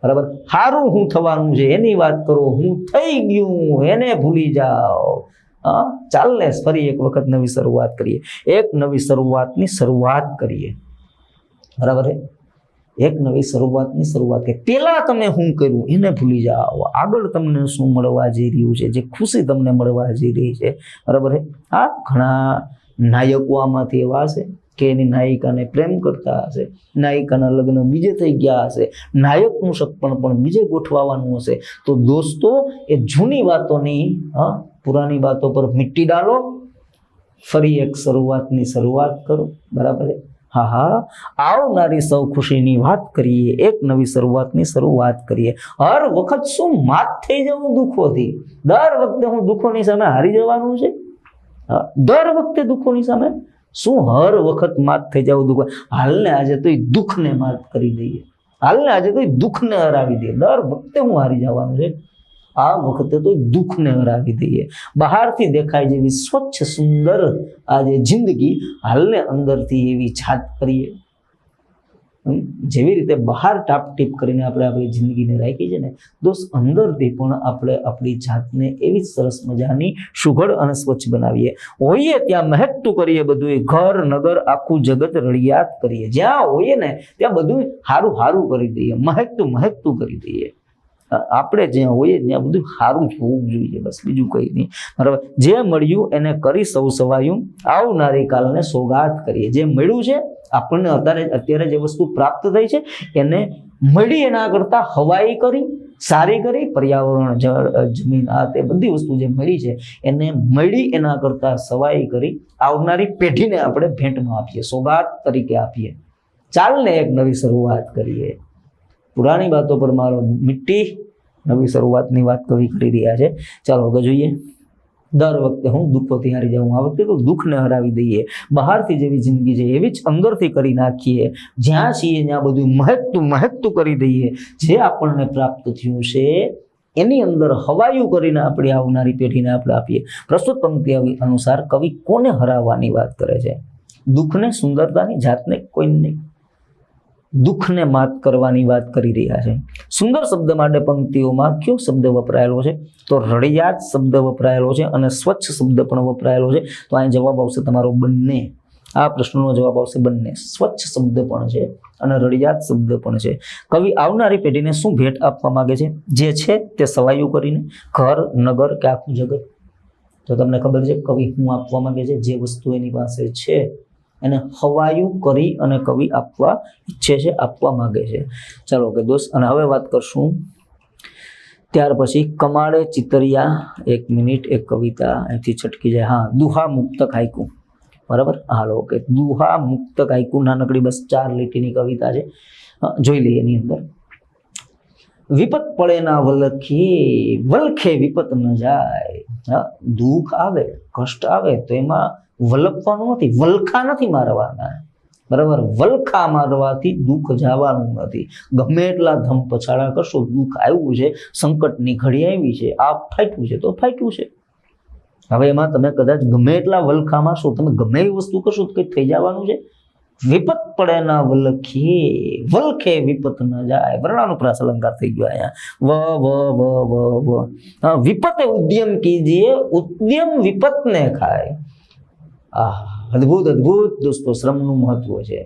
બરાબર, સારું હું થવાનું છે એની વાત કરો. હું થઈ ગયું એને ભૂલી જાઓ. ચાલ ને ફરી એક વખત નવી શરૂઆત કરીએ. એક નવી શરૂઆતની શરૂઆત કરીએ. બરાબર, એક નવી શરૂઆતની શરૂઆત કરીએ. પેલા તમે શું કર્યું એને ભૂલી જાઓ. આગળ તમને શું મળવા જઈ રહ્યું છે, જે ખુશી તમને મળવા જઈ રહી છે. બરાબર, ઘણા નાયકો આમાંથી એવા હશે કે એની નાયિકાને પ્રેમ કરતા હશે, નાયિકાના લગ્ન બીજે થઈ ગયા હશે, નાયકનું સગપણ પણ બીજે ગોઠવાવાનું હશે. તો દોસ્તો એ જૂની વાતોની पुरानी बातों पर मिट्टी डालो, फरी एक શરૂઆતની શરૂઆત કરો. બરાબર છે? હા હા, આવનારી સૌ ખુશીની વાત કરીએ, એક નવી શરૂઆતની શરૂઆત કરીએ. હર વખત શું માત થઈ જવું દુઃખોથી? દર વખતે હું દુઃખોની સામે હારી જવાનું છે? દર વખતે દુઃખોની સામે શું હર વખત માત થઈ જવું દુઃખ? હાલને આજે તો દુઃખને માત કરી દઈએ, હાલને આજે તો દુઃખને હરાવી દઈએ. દર વખતે હું હારી જવાનું છે, આ વખતે તો દુઃખને હરાવી દઈએ. બહારથી દેખાય જેવી સ્વચ્છ સુંદર આજે જિંદગી, હાલને અંદરથી એવી છાત કરીએ. જેવી રીતે બહાર ટાપટીપ કરીને આપણે આપણી જિંદગીને રાખી છે ને દોસ્ત, અંદરથી પણ આપણે આપણી જાતને એવી સરસ મજાની સુઘડ અને સ્વચ્છ બનાવીએ. હોઈએ ત્યાં મહેકતું કરીએ બધું, ઘર નગર આખું જગત રળિયાત કરીએ. જ્યાં હોઈએ ને ત્યાં બધું હારું હારું કરી દઈએ, મહેકતું કરી દઈએ. આપણે જ્યાં હોઈએ ત્યાં બધું સારું જ હોવું જોઈએ, બસ બીજું કંઈ નહીં. બરાબર? જે મળ્યું એને કરી સૌ સવાયું, આવનારી કાલને સોગાત કરીએ. જે મળ્યું છે આપણને અત્યારે જે વસ્તુ પ્રાપ્ત થઈ છે એને મળી એના કરતા હવાઈ કરી, સારી કરી. પર્યાવરણ, જળ, જમીન, આ તે બધી વસ્તુ જે મળી છે એને મળી એના કરતા સવાઈ કરી આવનારી પેઢીને આપણે ભેટમાં આપીએ, સોગાત તરીકે આપીએ. ચાલને એક નવી શરૂઆત કરીએ. પુરાની બાતો પર મારો મિટ્ટી, નવી શરૂઆતની વાત કવિ કરી રહ્યા છે. ચાલો આગળ જોઈએ. દર વખતે હું દુઃખોથી હારી જાઉં, આ વખતે તો દુઃખને હરાવી દઈએ. બહારથી જેવી જિંદગી છે એવી જ અંદરથી કરી નાખીએ. જ્યાં છીએ ત્યાં બધું મહેકતું કરી દઈએ. જે આપણને પ્રાપ્ત થયું છે એની અંદર હવાયું કરીને આપણી આવનારી પેઢીને આપણે આપીએ. પ્રસ્તુત પંક્તિ અનુસાર કવિ કોને હરાવવાની વાત કરે છે? દુઃખને, સુંદરતાની જાતને, કોઈ નહીં. દુઃખને માત કરવાની વાત કરી રહ્યા છે. સુંદર શબ્દ માટે પંક્તિઓમાં કયો શબ્દ વપરાયેલો છે? તો રળિયાત શબ્દ વપરાયેલો છે અને સ્વચ્છ શબ્દ પણ વપરાયેલો છે. તો અહીં જવાબ આવશે તમારો બંને. આ પ્રશ્નનો જવાબ આવશે બંને. સ્વચ્છ શબ્દ પણ છે અને રળિયાત શબ્દ પણ છે. કવિ આવનારી પેઢીને શું ભેટ આપવા માંગે છે? જે છે તે સવાયું કરીને, ઘર, નગર કે આખું જગત? તો તમને ખબર છે કવિ શું આપવા માંગે છે? જે વસ્તુ એની પાસે છે એને હવાયું કરી અને કવિ આપવા ઈચ્છે છે, આપવા માંગે છે. ચાલો કે દોસ્ત, અને હવે વાત કરશું ત્યાર પછી કમાળે ચિતરિયા. 1 મિનિટ, એક કવિતા અહીંથી છટકી જાય. હા, દુહા મુક્તક હાઈકુ. બરાબર? હાલો કે દુહા મુક્તક હાઈકુ, નાનકડી બસ 4 લીટીની કવિતા છે. જોઈ લઈએ. એની અંદર વિપત પડે ના વલખી, વલખે વિપત ન જાય. દુઃખ આવે, કષ્ટ આવે તો એમાં વલખવાનું નથી, વલખા નથી મારવાના. બરાબર? વલખા મારવાથી દુઃખ જવાનું નથી. ગમે એટલા ધમ પછાડા કરશો, દુઃખ આવ્યું છે, સંકટની ઘડી આવી છે, આ ફાટ્યું છે તો ફાટ્યું છે. હવે એમાં તમે કદાચ ગમે એટલા વલખા મારશો, તમે ગમે એવી વસ્તુ કરશો તો કંઈ થઈ જવાનું છે? વિપત પડે ના વલખી, વલખે વિપત ન જાય. વર્ણાનુપ્રાસ અલંકાર થઈ ગયો અહીંયા. વિપતે ઉદ્યમ કીજીએ, ઉદ્યમ વિપતને ખાય. અદ્ભુત અદ્ભુત દોસ્તો, શ્રમનું મહત્વ છે.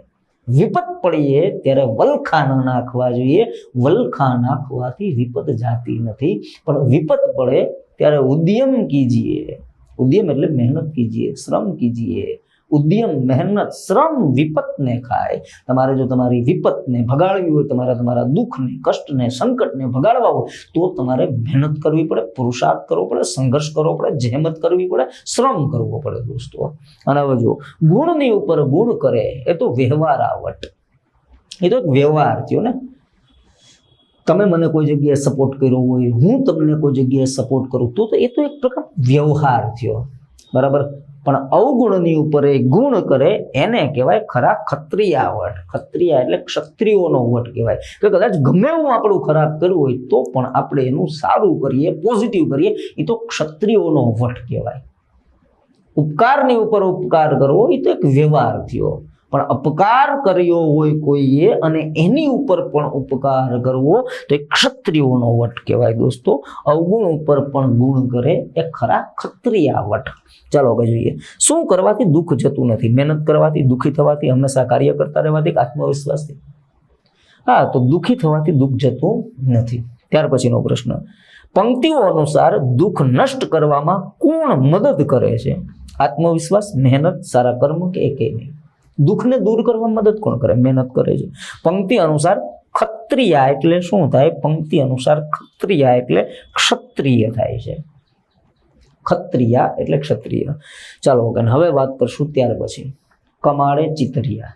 વિપત પડીએ ત્યારે વલખા ન નાખવા જોઈએ. વલખા નાખવાથી વિપત જાતી નથી, પણ વિપત પડે ત્યારે ઉદ્યમ કીજીએ. ઉદ્યમ એટલે મહેનત કીજીએ, શ્રમ કીજીએ. ઉદ્યમ, મહેનત, શ્રમ વિપતને ખાય. તમારે જો તમારી વિપતને ભગાડવી હોય, તમારા દુઃખને, કષ્ટને, સંકટને ભગાડવા હોય તો તમારે મહેનત કરવી પડે, પુરુષાર્થ કરવો પડે, સંઘર્ષ કરવો પડે, જહેમત કરવી પડે, શ્રમ કરવો પડે દોસ્તો. અને હવે જો ગુણની ઉપર ગુણ કરે એ તો વ્યવહાર આવટ, એ તો એક વ્યવહાર થયો ને. તમે મને કોઈ જગ્યાએ સપોર્ટ કર્યો હોય, હું તમને કોઈ જગ્યાએ સપોર્ટ કરું તો એ તો એક પ્રકાર વ્યવહાર થયો. બરાબર? પણ અવગુણની ઉપર એ ગુણ કરે એને કહેવાય ખરા ક્ષત્રિય વટ. ક્ષત્રિય એટલે ક્ષત્રિયોનો વટ કહેવાય. કે કદાચ ગમે એવું આપણું ખરાબ કરવું હોય તો પણ આપણે એનું સારું કરીએ, પોઝિટિવ કરીએ, એ તો ક્ષત્રિયોનો વટ કહેવાય. ઉપકારની ઉપર ઉપકાર કરવો એ તો એક વ્યવહાર થયો, પણ અપકાર કર્યો હોય કોઈએ અને એની ઉપર પણ ઉપકાર કરવો તો એ ક્ષત્રિયોનો વટ કહેવાય દોસ્તો. અવગુણ ઉપર પણ ગુણ કરે એ ખરા ક્ષત્રિય વટ. ચાલો હવે જોઈએ, શું કરવાથી દુઃખ જતું નથી? મહેનત કરવાથી, દુઃખી થવાથી, હંમેશા કાર્ય કરતા રહેવાથી, આત્મવિશ્વાસથી? હા, તો દુઃખી થવાથી દુઃખ જતું નથી. ત્યાર પછીનો પ્રશ્ન, પંક્તિઓ અનુસાર દુઃખ નષ્ટ કરવામાં કોણ મદદ કરે છે? આત્મવિશ્વાસ, મહેનત, સારા કર્મ કે એકે નહીં? દુઃખને દૂર કરવા મદદ કોણ કરે? મહેનત કરે છે. પંક્તિ અનુસાર ક્ષત્રિય એટલે શું થાય? પંક્તિ અનુસાર ક્ષત્રિય એટલે ક્ષત્રિય થાય છે. ખત્રિયા એટલે ક્ષત્રિય. ચાલો ઓકે, હવે વાત કરશું ત્યાર પછી કમાળે ચિતરિયા.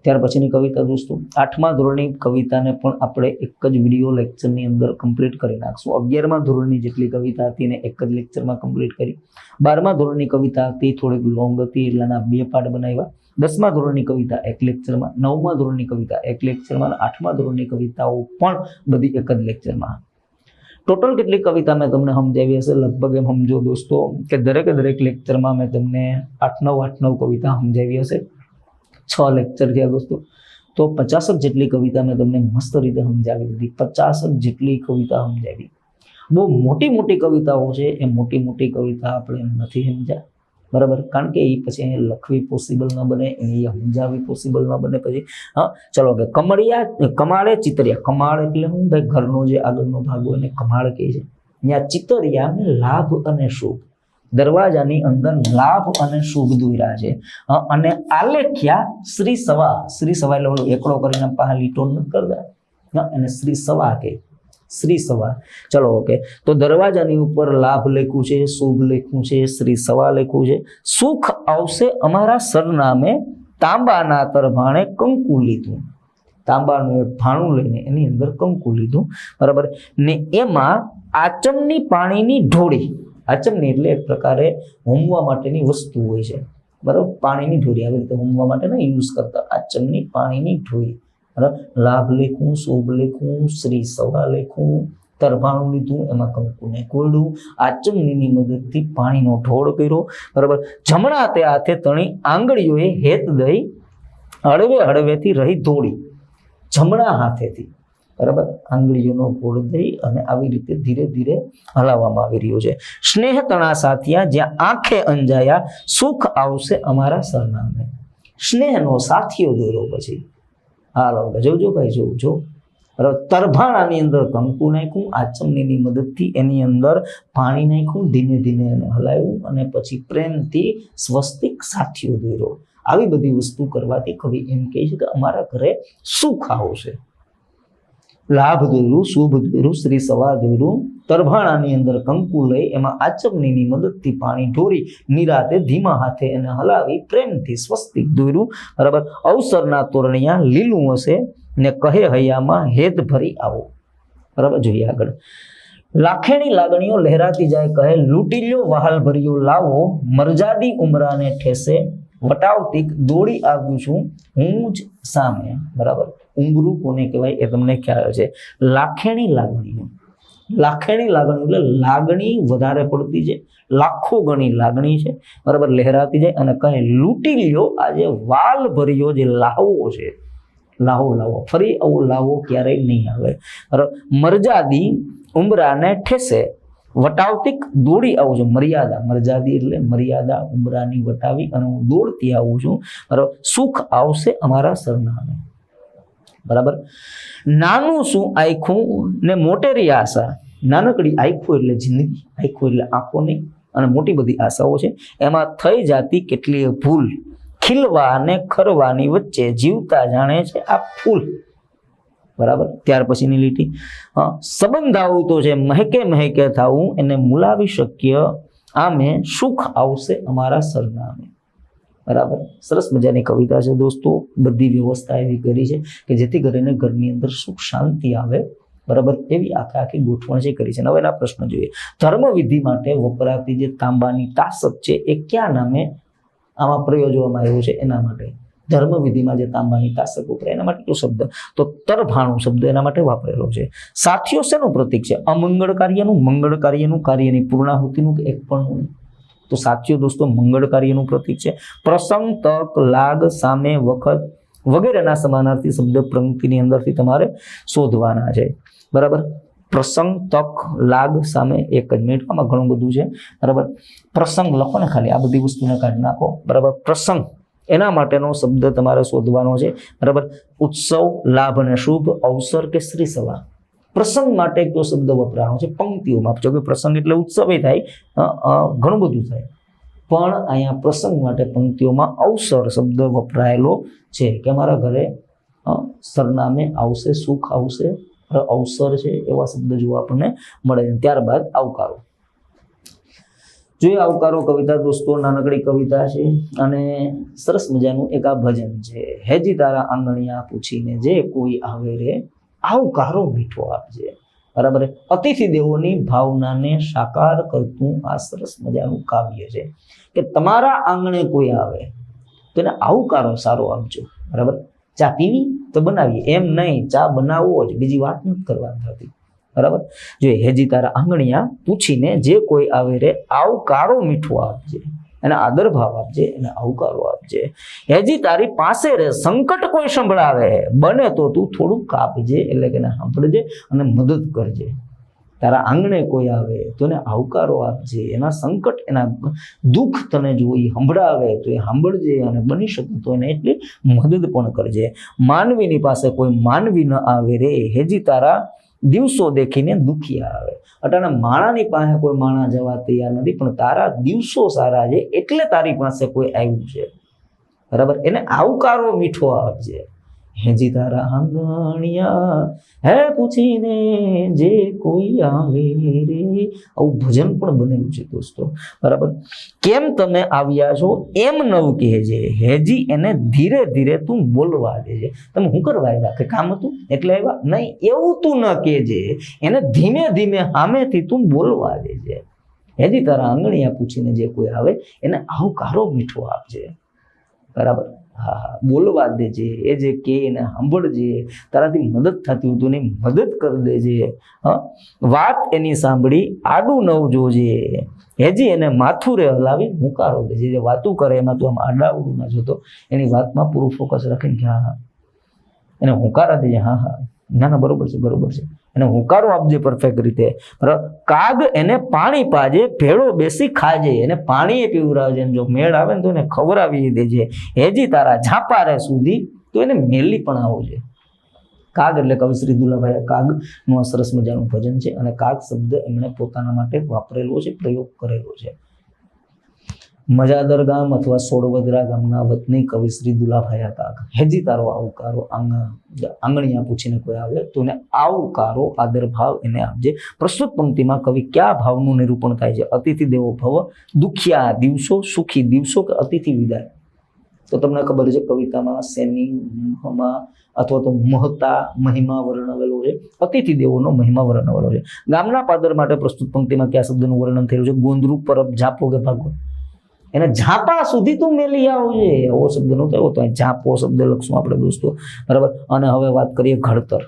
ત્યાર પછીની કવિતા દોસ્તો 8મા ધોરણની કવિતાને પણ આપણે એક જ વિડીયો લેક્ચરની અંદર કમ્પ્લીટ કરી નાખશું. 11મા ધોરણની જેટલી કવિતા હતી એને એક જ લેક્ચરમાં કમ્પ્લીટ કરી. 12મા ધોરણની કવિતા હતી થોડીક લોંગ હતી એટલે એના 2 પાર્ટ બનાવ્યા. 10મા ધોરણની કવિતા એક લેક્ચરમાં, 9મા ધોરણની કવિતા એક લેક્ચરમાં, 8મા ધોરણની કવિતાઓ પણ બધી એક જ લેક્ચરમાં. ટોટલ કેટલી કવિતા મેં તમને સમજાવી હશે? લગભગ એમ સમજો દોસ્તો કે દરેક લેક્ચરમાં મેં તમને 8-9 કવિતા સમજાવી હશે. 6 લેક્ચર થયા દોસ્તો, તો 50 જેટલી કવિતા મેં તમને મસ્ત રીતે સમજાવી દીધી. 50 જેટલી કવિતા સમજાવી. બહુ મોટી કવિતાઓ છે, એ મોટી કવિતા આપણે નથી સમજ્યા, બરાબર? કારણ કે એ પછી એને લખવી પોસિબલ ન બને, એને સમજાવવી પોસિબલ ન બને. પછી હા ચલો કે કમાળે ચિતરિયા. કમાળ એટલે શું ભાઈ? ઘરનો જે આગળનો ભાગ હોય એને કમાળ કહે છે. ત્યાં ચિતરિયા લાભ અને શુભ, દરવાજાની અંદર લાભ અને શુભ દોર્યા છે. અને આલેખ્યા શ્રી સવા. શ્રી સવા એટલે ઓલો એકડો કરીને પાહા લીટો ન કરતા, એને શ્રી સવા કહે. શ્રી સવા. ચલો ઓકે, તો દરવાજાની ઉપર લાભ લખ્યું છે, શુભ લખ્યું છે, શ્રી સવા લખ્યું છે. સુખ આવશે અમારા સરનામે, તાંબાના તરભાણે કંકુ લીધું. તાંબાનું એક ભાણું લઈને એની અંદર કંકુ લીધું, બરાબર? ને એમાં આચમની પાણીની ઢોળી. આચમની એટલે એક પ્રકારે હોમવા માટેની વસ્તુ હોય છે, બરાબર? પાણીની ઢોળી આવી રીતે હોમવા માટે યુઝ કરતા. આચમની પાણીની ઢોળી, બરાબર? લાભ લેખું, શુભ લેખું, શ્રી સવા લેખું, તરભાણું લીધું, એમાં કંકુને કોયડું, આચમનીની મદદથી પાણીનો ઢોળ કર્યો, બરાબર? જમણા તે હાથે તણી આંગળીઓએ હેત દઈ હળવેથી રહી ધોળી. જમણા હાથેથી, બરાબર, આંગળીઓનો ગોળ દઈ અને આવી રીતે ધીરે ધીરે હલાવવામાં આવી રહ્યું છે. સ્નેહ તણા સાથિયા, જ્યાં આંખે અંજાયા, સુખ આવશે અમારા સરનામે. સ્નેહનો સાથીઓ દોરો. પછી હાલો જોજો ભાઈ, જોજો. બરાબર, તરભાણાની અંદર કંકુ નાખ્યું, આચમનીની મદદથી એની અંદર પાણી નાખ્યું, ધીમે ધીમે એને હલાવ્યું અને પછી પ્રેમથી સ્વસ્તિક સાથીઓ દોરો. આવી બધી વસ્તુ કરવાથી કવિ એમ કહે છે કે અમારા ઘરે સુખ આવશે. લાભ દોર્યું, શુભ દોર્યું, શ્રી સવા દોર્યું, તરભાણાની અંદર કંકુ લઈ એમાં આચમનીની મદદથી પાણી ઢોરી નિરાતે ધીમા હાથે એને હલાવી પ્રેમથી સ્વસ્તિક દોર્યું, બરાબર? અવસરના તોરણિયા લીલું હશે ને કહે હૈયામાં હેત ભરી આવો, બરાબર? જોઈએ આગળ. લાખેણી લાગણીઓ લહેરાતી જાય, કહે લૂંટી લ્યો વહાલ ભર્યો લાવો, મરજાદી ઉમરાને ઠેસે વટાવતીક દોડી આવ્યું છું હું જ સામે, બરાબર? ઉંબરું કોને કહેવાય એ તમને ખ્યાલ છે. લાખેણી લાગણીઓ. લાખેણી લાગણી એટલે લાગણી વધારે પડતી છે, લાખો ગણી લાગણી છે, બરાબર? લહેરાતી જાય અને કહે લૂંટી લ્યો આ જે વાલ ભર્યો જે લાવો છે, લાવો ફરી આવો લાવો ક્યારેય નહીં આવે, બરાબર? મરજાદી ઉમરાને ઠેસે વટાવતીક દોડી આવું છું. મર્યાદા, મરજાદી એટલે મર્યાદા, ઉમરાની વટાવી અને હું દોડતી આવું છું, બરાબર? સુખ આવશે અમારા સરનામે, બરાબર? નાનું શું આખું ને મોટેરી આશા. નાનકડી આખું એટલે જિંદગી, આખું એટલે આંખો નહીં, અને મોટી બધી આશાઓ છે. એમાં થઈ જાતી કેટલીય ભૂલ, ખીલવા અને ખરવાની વચ્ચે જીવતા જાણે છે આ ફૂલ, બરાબર? ત્યાર પછીની લીટી, સંબંધ આવું તો છે મહેકે થાવું, એને મુલાવી શક્ય આમે, સુખ આવશે અમારા સરનામે, બરાબર? સરસ મજાની કવિતા છે દોસ્તો. બધી વ્યવસ્થા એવી કરી છે કે જેથી કરીને ઘરની અંદર સુખ શાંતિ આવે, બરાબર? એવી આખી ગોઠવણ છે કરી છે. હવે એના પ્રશ્ન જોઈએ. ધર્મ વિધિ માટે વપરાતી જે તાંબાની તાસક છે એ ક્યાં નામે આમાં પ્રયોજવામાં આવ્યું છે? એના માટે ધર્મ વિધિમાં જે તાંબાની તાસક વપરાય એના માટે શબ્દ તો તરભાણું શબ્દ એના માટે વાપરેલો છે. સાથીઓ શેનું પ્રતીક છે? અમંગળ કાર્યનું, મંગળ કાર્યનું, કાર્યની પૂર્ણાહુતિનું કે એક પણ? તો સાથીઓ દોસ્તો મંગળ કાર્યનું પ્રતીક છે. પ્રસંગ, તક, લાગ, સામે, વખત વગેરેના સમાનાર્થી શબ્દ પંક્તિની અંદરથી તમારે શોધવાના છે, બરાબર? પ્રસંગ, તક, લાગ, સામે. એક જ મિનિટ, આમાં ઘણું બધું છે, બરાબર? પ્રસંગ લખો ને, ખાલી આ બધી વસ્તુને કાઢી નાખો, બરાબર? પ્રસંગ એના માટેનો શબ્દ તમારે શોધવાનો છે, બરાબર? ઉત્સવ, લાભ અને શુભ, અવસર કે શ્રી સવા. પ્રસંગ માટે કયો શબ્દ વપરાવાનો છે? પંક્તિઓમાં. જો કે પ્રસંગ એટલે ઉત્સવ થાય, ઘણું બધું થાય, પણ અહીંયા પ્રસંગ માટે પંક્તિઓમાં અવસર શબ્દ વપરાયેલો છે કે અમારા ઘરે સરનામે આવશે, સુખ આવશે, અવસર છે એવા શબ્દ જો આપણને મળે. ત્યારબાદ આવકારો. જોઈએ આવકારો કવિતા દોસ્તો, નાનકડી કવિતા છે અને સરસ મજાનું એક આ ભજન છે. હેજી તારા આંગણિયા પૂછીને જે કોઈ આવે રે આવકારો મીઠો આપજે. બરાબર. અતિથિ દેવોની ભાવનાને સાકાર કરતું આ સરસ મજાનું કાવ્ય છે કે તમારા આંગણે કોઈ આવે તો એને આવકારો સારો આપજો. બરાબર. ચા પીવી તો બનાવીએ, એમ નહીં ચા બનાવવો જ, બીજી વાત નથી કરવાની થતી. બરાબર. જો હેજી તારા આંગણિયા પૂછીને જે કોઈ આવે રે આવકારો મીઠો આપજે, એને આદર ભાવ આપજે, એને આવકારો આપજે. હેજી તારી પાસે રે સંકટ કોઈ સંભળાવે બને તો તું થોડું કાપજે, એટલે કે એને સાંભળજે અને મદદ કરજે. તારા આંગણે કોઈ આવે તો એને આવકારો આપજે, એના સંકટ એના દુઃખ તને જો એ સંભળાવે તો એ સાંભળજે અને બની શકે તો એને એટલી મદદ પણ કરજે. માનવીની પાસે કોઈ માનવી ન આવે રે હેજી તારા દિવસો દેખીને દુખિયા આવે. અટાણા માણાની પાસે કોઈ માણા જવા તૈયાર નથી, પણ તારા દિવસો સારા છે એટલે તારી પાસે કોઈ આવ્યું છે. બરાબર. એને આવકારો મીઠો આપજે. હેજી તારા આંગણિયા હે પૂછીને જે કોઈ આવે રે. આવું ભજન પણ બનેલું છે દોસ્તો. બરાબર. કેમ તમે આવ્યા છો એમ નવ કહેજે, હેજી એને ધીરે ધીરે તું બોલવા દેજે. તમે શું કરવા આવ્યા, કે કામ હતું એટલે આવ્યા? નહીં, એવું તું ન કહેજે, એને ધીમે ધીમે સામેથી તું બોલવા દેજે. હેજી તારા આંગણિયા પૂછીને જે કોઈ આવે એને આવકારો મીઠો આપજે. બરાબર. હા, બોલવા દેજે, એ જે કે એને સાંભળજે, તારાથી મદદ થતી હોય તો એની મદદ કરી દેજે. હા, વાત એની સાંભળી આડું નવ જોજે, હેજી એને માથું રે હલાવી મુકારો દેજે. જે વાતું કરે એમાં તું આમ આડાવડું ના જોતો, એની વાતમાં પૂરું ફોકસ રાખીને કે હા એને હુંકારા દેજે. હા હા, ના ના, બરોબર છે, બરોબર છે, એને હુંકારો આપજે પરફેક્ટ રીતે. બરાબર. કાગ એને પાણી પાજે, ભેળો બેસી ખાજે, એને પાણી પીવડાવજે, જો મેળ આવે ને તો એને ખવડાવી દેજે. હેજી તારા ઝાપા રે સુધી તો એને મેલી પણ આવજે. કાગ એટલે કવિશ્રી દુલાભાઈ કાગનું આ સરસ મજાનું ભજન છે અને કાગ શબ્દ એમણે પોતાના માટે વાપરેલો છે, પ્રયોગ કરેલો છે. મજાદર ગામ અથવા સોડવદરા ગામના વતની કવિશ્રી દુલાભાઈ કાગ. હેજી તારો આવકારો આંગણિયા પૂછીને કોઈ આવે તો એને આવકારો આદર ભાવ એને આપજે. પ્રસ્તુત પંક્તિમાં કવિ કયા ભાવનું નિરૂપણ થાય છે? અતિથિ દેવો ભવ, દુખિયા દિવસો, સુખી દિવસો કે અતિથિ વિદાય? તો તમને ખબર છે કવિતામાં શેનીમાં અથવા તો મહતા મહિમા વર્ણવેલો છે. અતિથિ દેવોનો મહિમા વર્ણવેલો છે. ગામના પાદર માટે પ્રસ્તુત પંક્તિમાં કયા શબ્દનું વર્ણન થયેલું છે? ગોંદરું, પરબ, ઝાપો કે ભાગો? એને ઝાપા સુધી તું મેલી આવજે, એવો શબ્દ નો થયો તો ઝાપો શબ્દ લખશું આપણે દોસ્તો. બરાબર. અને હવે વાત કરીએ ઘડતર.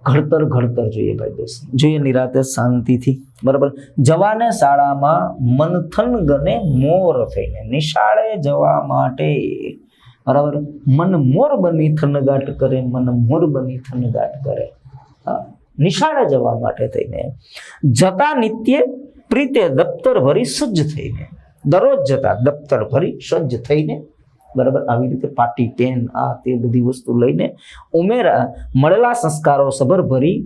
ઘડતર ઘડતર જોઈએ ભાઈ દોસ્ત, જોઈએ નિરાતે શાંતિથી. બરાબર. જવાને શાળામાં મનથન ગને મોર થઈને, નિશાળે જવા માટે બરાબર મન મોર બની થનગાટ કરે, મન મોર બની થનગાટ કરે. હા, નિશાળે જવા માટે થઈને જતા નિત્ય પ્રીતે દફતર ભરી સજ્જ થઈને, દરરોજ જતા દફતર ભરી સજ્જ થઈને. બરાબર. આવી રીતે પાટી પેન આ તે બધી વસ્તુ લઈને ઉમેરા મળેલા સંસ્કારો સબર ભરી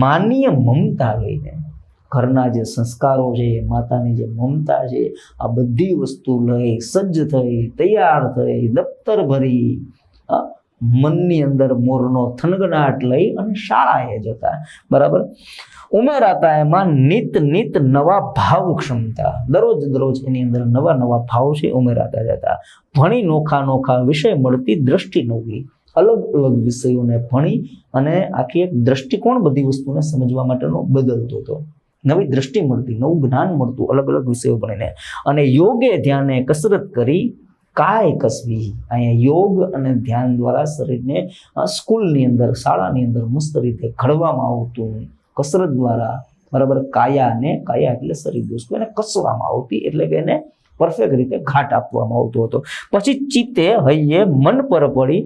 માનીય મમતા લઈને. ઘરના જે સંસ્કારો છે, માતાની જે મમતા છે, આ બધી વસ્તુ લઈ સજ્જ થઈ, તૈયાર થઈ, દફતર ભરી મનની અંદર મોરનો થનગનાટ લઈ અને શાળાએ જતા. બરાબર. ઉમેરાતા એમાં નિત નિત નવા ભાવ ક્ષમતા, દરરોજ દરરોજ એની અંદર નવા નવા ભાવ છે ઉમેરાતા જતા. ભણી નોખા નોખા વિષય મળતી દ્રષ્ટિ નવી, અલગ અલગ વિષયોને ભણી અને આખી એક દ્રષ્ટિકોણ બધી વસ્તુને સમજવા માટેનો બદલતો હતો. નવી દ્રષ્ટિ મળતી, નવું જ્ઞાન મળતું અલગ અલગ વિષયો ભણીને. અને યોગે ધ્યાને કસરત કરી કાય કસબી. અહીંયા યોગ અને ધ્યાન દ્વારા શરીરને સ્કૂલની અંદર, શાળાની અંદર મસ્ત રીતે ઘડવામાં આવતું, કસરત દ્વારા. બરાબર. કાયા એટલે શરીર દોસ્તો, એને કસવામાં આવતી, એટલે કે એને પરફેક્ટ રીતે ઘાટ આપવામાં આવતો હતો. પછી ચિત્તે હૈયે મન પર પડી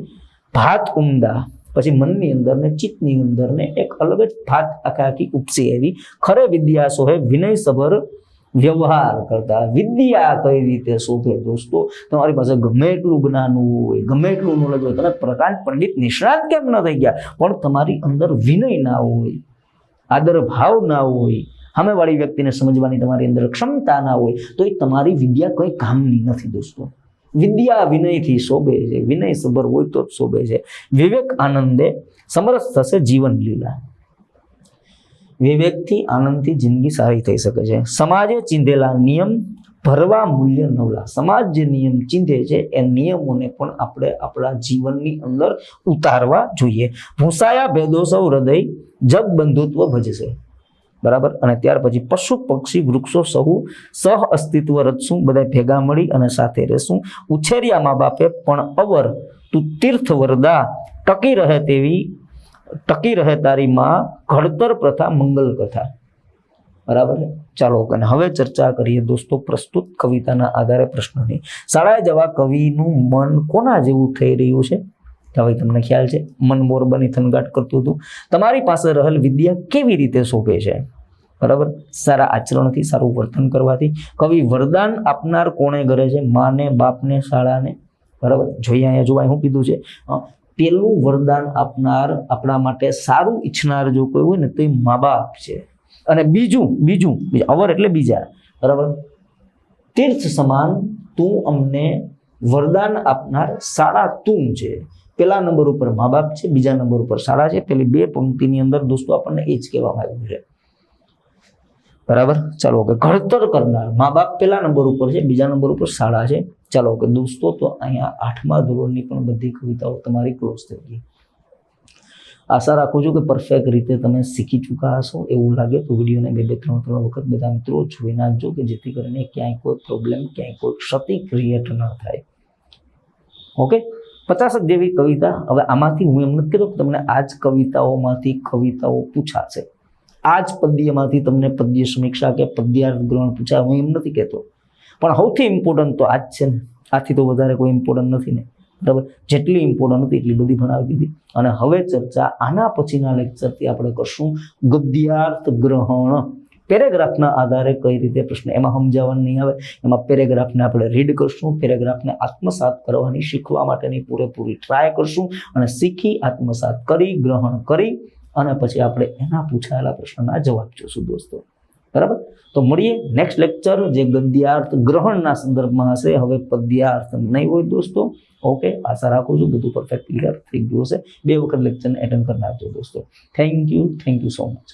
ભાત ઉમદા. પછી મનની અંદર ને ચિત્તની અંદર ને એક અલગ જ ભાત આખી ઉપસી આવી. ખરે વિદ્યા સોહે વિનય સભર વ્યવહાર કરતા. વિદ્યા કઈ રીતે શોભે દોસ્તો? તમારી પાસે ગમે એટલું જ્ઞાન હોય, ગમે એટલું નોલેજ હોય, તમે પ્રકાંડ પંડિત નિષ્ણાત કેમ ન થઈ ગયા, પણ તમારી અંદર વિનય ના હોય, આદર ભાવ ના હોય, સામેવાળી વ્યક્તિને સમજવાની તમારી અંદર ક્ષમતા ના હોય, તો એ તમારી વિદ્યા કઈ કામની નથી દોસ્તો. વિદ્યા વિનયથી શોભે છે, વિનય સભર હોય તો જ શોભે છે. વિવેક આનંદે સમરસ થશે જીવન લીલા. વિવેકથી આનંદથી જિંદગી સારી થઈ શકે છે. સમાજે ચીંધેલા નિયમ ભરવા મૂલ્ય નવલા. સમાજ જે નિયમ ચીંધે છે એ નિયમોને પણ આપણે આપણા જીવનની અંદર ઉતારવા જોઈએ. ભૂસાયા ભેદો સૌ હૃદય જગ બંધુત્વ ભજશે. બરાબર. અને ત્યાર પછી પશુ પક્ષી વૃક્ષો સહુ સહ અસ્તિત્વ રચશું, બધા ભેગા મળી અને સાથે રહેશું. ઉછેર્યા મા બાપે પણ અવર તું તીર્થ વરદા, ટકી રહે તારી માં ઘડતર પ્રથા મંગલ કથા. બરાબર. ચાલો અને હવે ચર્ચા કરીએ દોસ્તો પ્રસ્તુત કવિતાના આધારે પ્રશ્નની. શાળાએ જવા કવિનું મન કોના જેવું થઈ રહ્યું છે? હવે તમને ખ્યાલ છે, મન મોર બની થનગાટ કરતું હતું. તમારી પાસે રહેલ વિદ્યા કેવી રીતે શોભે છે? બરાબર. સારા આચરણથી, સારું વર્તન કરવાથી. કવિ વરદાન આપનાર કોણે કરે છે? માને, બાપને, શાળાને. બરાબર. જોઈએ અહીંયા જોવા શું કીધું છે? પેલું વરદાન આપનાર, આપણા માટે સારું ઈચ્છનાર જો કોઈ હોય ને તો એ મા બાપ છે. અને બીજું અવર એટલે બીજા. બરાબર. તીર્થ સમાન તું અમને વરદાન આપનાર શાળા તું છે. પેલા નંબર ઉપર મા બાપ છે, બીજા નંબર ઉપર શાળા છે. પેલી બે પંક્તિની અંદર દોસ્તો આપણને એ જ કહેવામાં આવ્યું છે. બરાબર. ચાલો કે ઘડતર કરનાર મા બાપ પેલા નંબર ઉપર છે, બીજા નંબર ઉપર શાળા છે. ચાલો કે દોસ્તો તો અહીંયા 8મા ધોરણની પણ બધી કવિતાઓ તમારી ક્લોઝ થઈ ગઈ. આશા રાખું છું કે પરફેક્ટ રીતે તમે શીખી ચૂક્યા હશો. એવું લાગે તો વિડીયોને 2-3 વખત બધા મિત્રો જોઈ નાખજો કે જેથી કરીને ક્યાંય કોઈ પ્રોબ્લેમ, ક્યાંય કોઈ ક્ષતિ ક્રિએટ ન થાય. ઓકે. 50 જેવી કવિતા. હવે આમાંથી હું એમ નથી કહેતો કે તમને આ જ કવિતાઓમાંથી કવિતાઓ પૂછાશે, આ જ પદ્યમાંથી તમને પદ્ય સમીક્ષા કે પદ્યાર્થ ગ્રહણ પૂછાય, હું એમ નથી કહેતો. પણ સૌથી ઇમ્પોર્ટન્ટ તો આ જ છે ને. આથી તો વધારે કોઈ ઇમ્પોર્ટન્ટ નથી ને. બરાબર. જેટલી ઇમ્પોર્ટન્ટ હતી એટલી બધી ભણાવી દીધી. અને હવે ચર્ચા આના પછીના લેક્ચરથી આપણે કરશું ગદ્યાર્થ ગ્રહણ. પેરેગ્રાફના આધારે કઈ રીતે પ્રશ્ન, એમાં સમજાવવાનું નહીં આવે. એમાં પેરેગ્રાફને આપણે રીડ કરશું, પેરેગ્રાફને આત્મસાત કરવાની, શીખવા માટેની પૂરેપૂરી ટ્રાય કરશું અને શીખી આત્મસાત કરી, ગ્રહણ કરી અને પછી આપણે એના પૂછાયેલા પ્રશ્નના જવાબ જોશું દોસ્તો. બરાબર. તો મળીએ નેક્સ્ટ લેક્ચર જે ગદ્યાર્થ ગ્રહણના સંદર્ભમાં હશે. હવે પદ્યાર્થ નહીં હોય દોસ્તો. ઓકે. આશા રાખું છું બધું પરફેક્ટ ક્લિયર થઈ ગયું હશે. 2 વખત લેક્ચરને એટેન્ડ કરી નાખજો દોસ્તો. Thank you so much.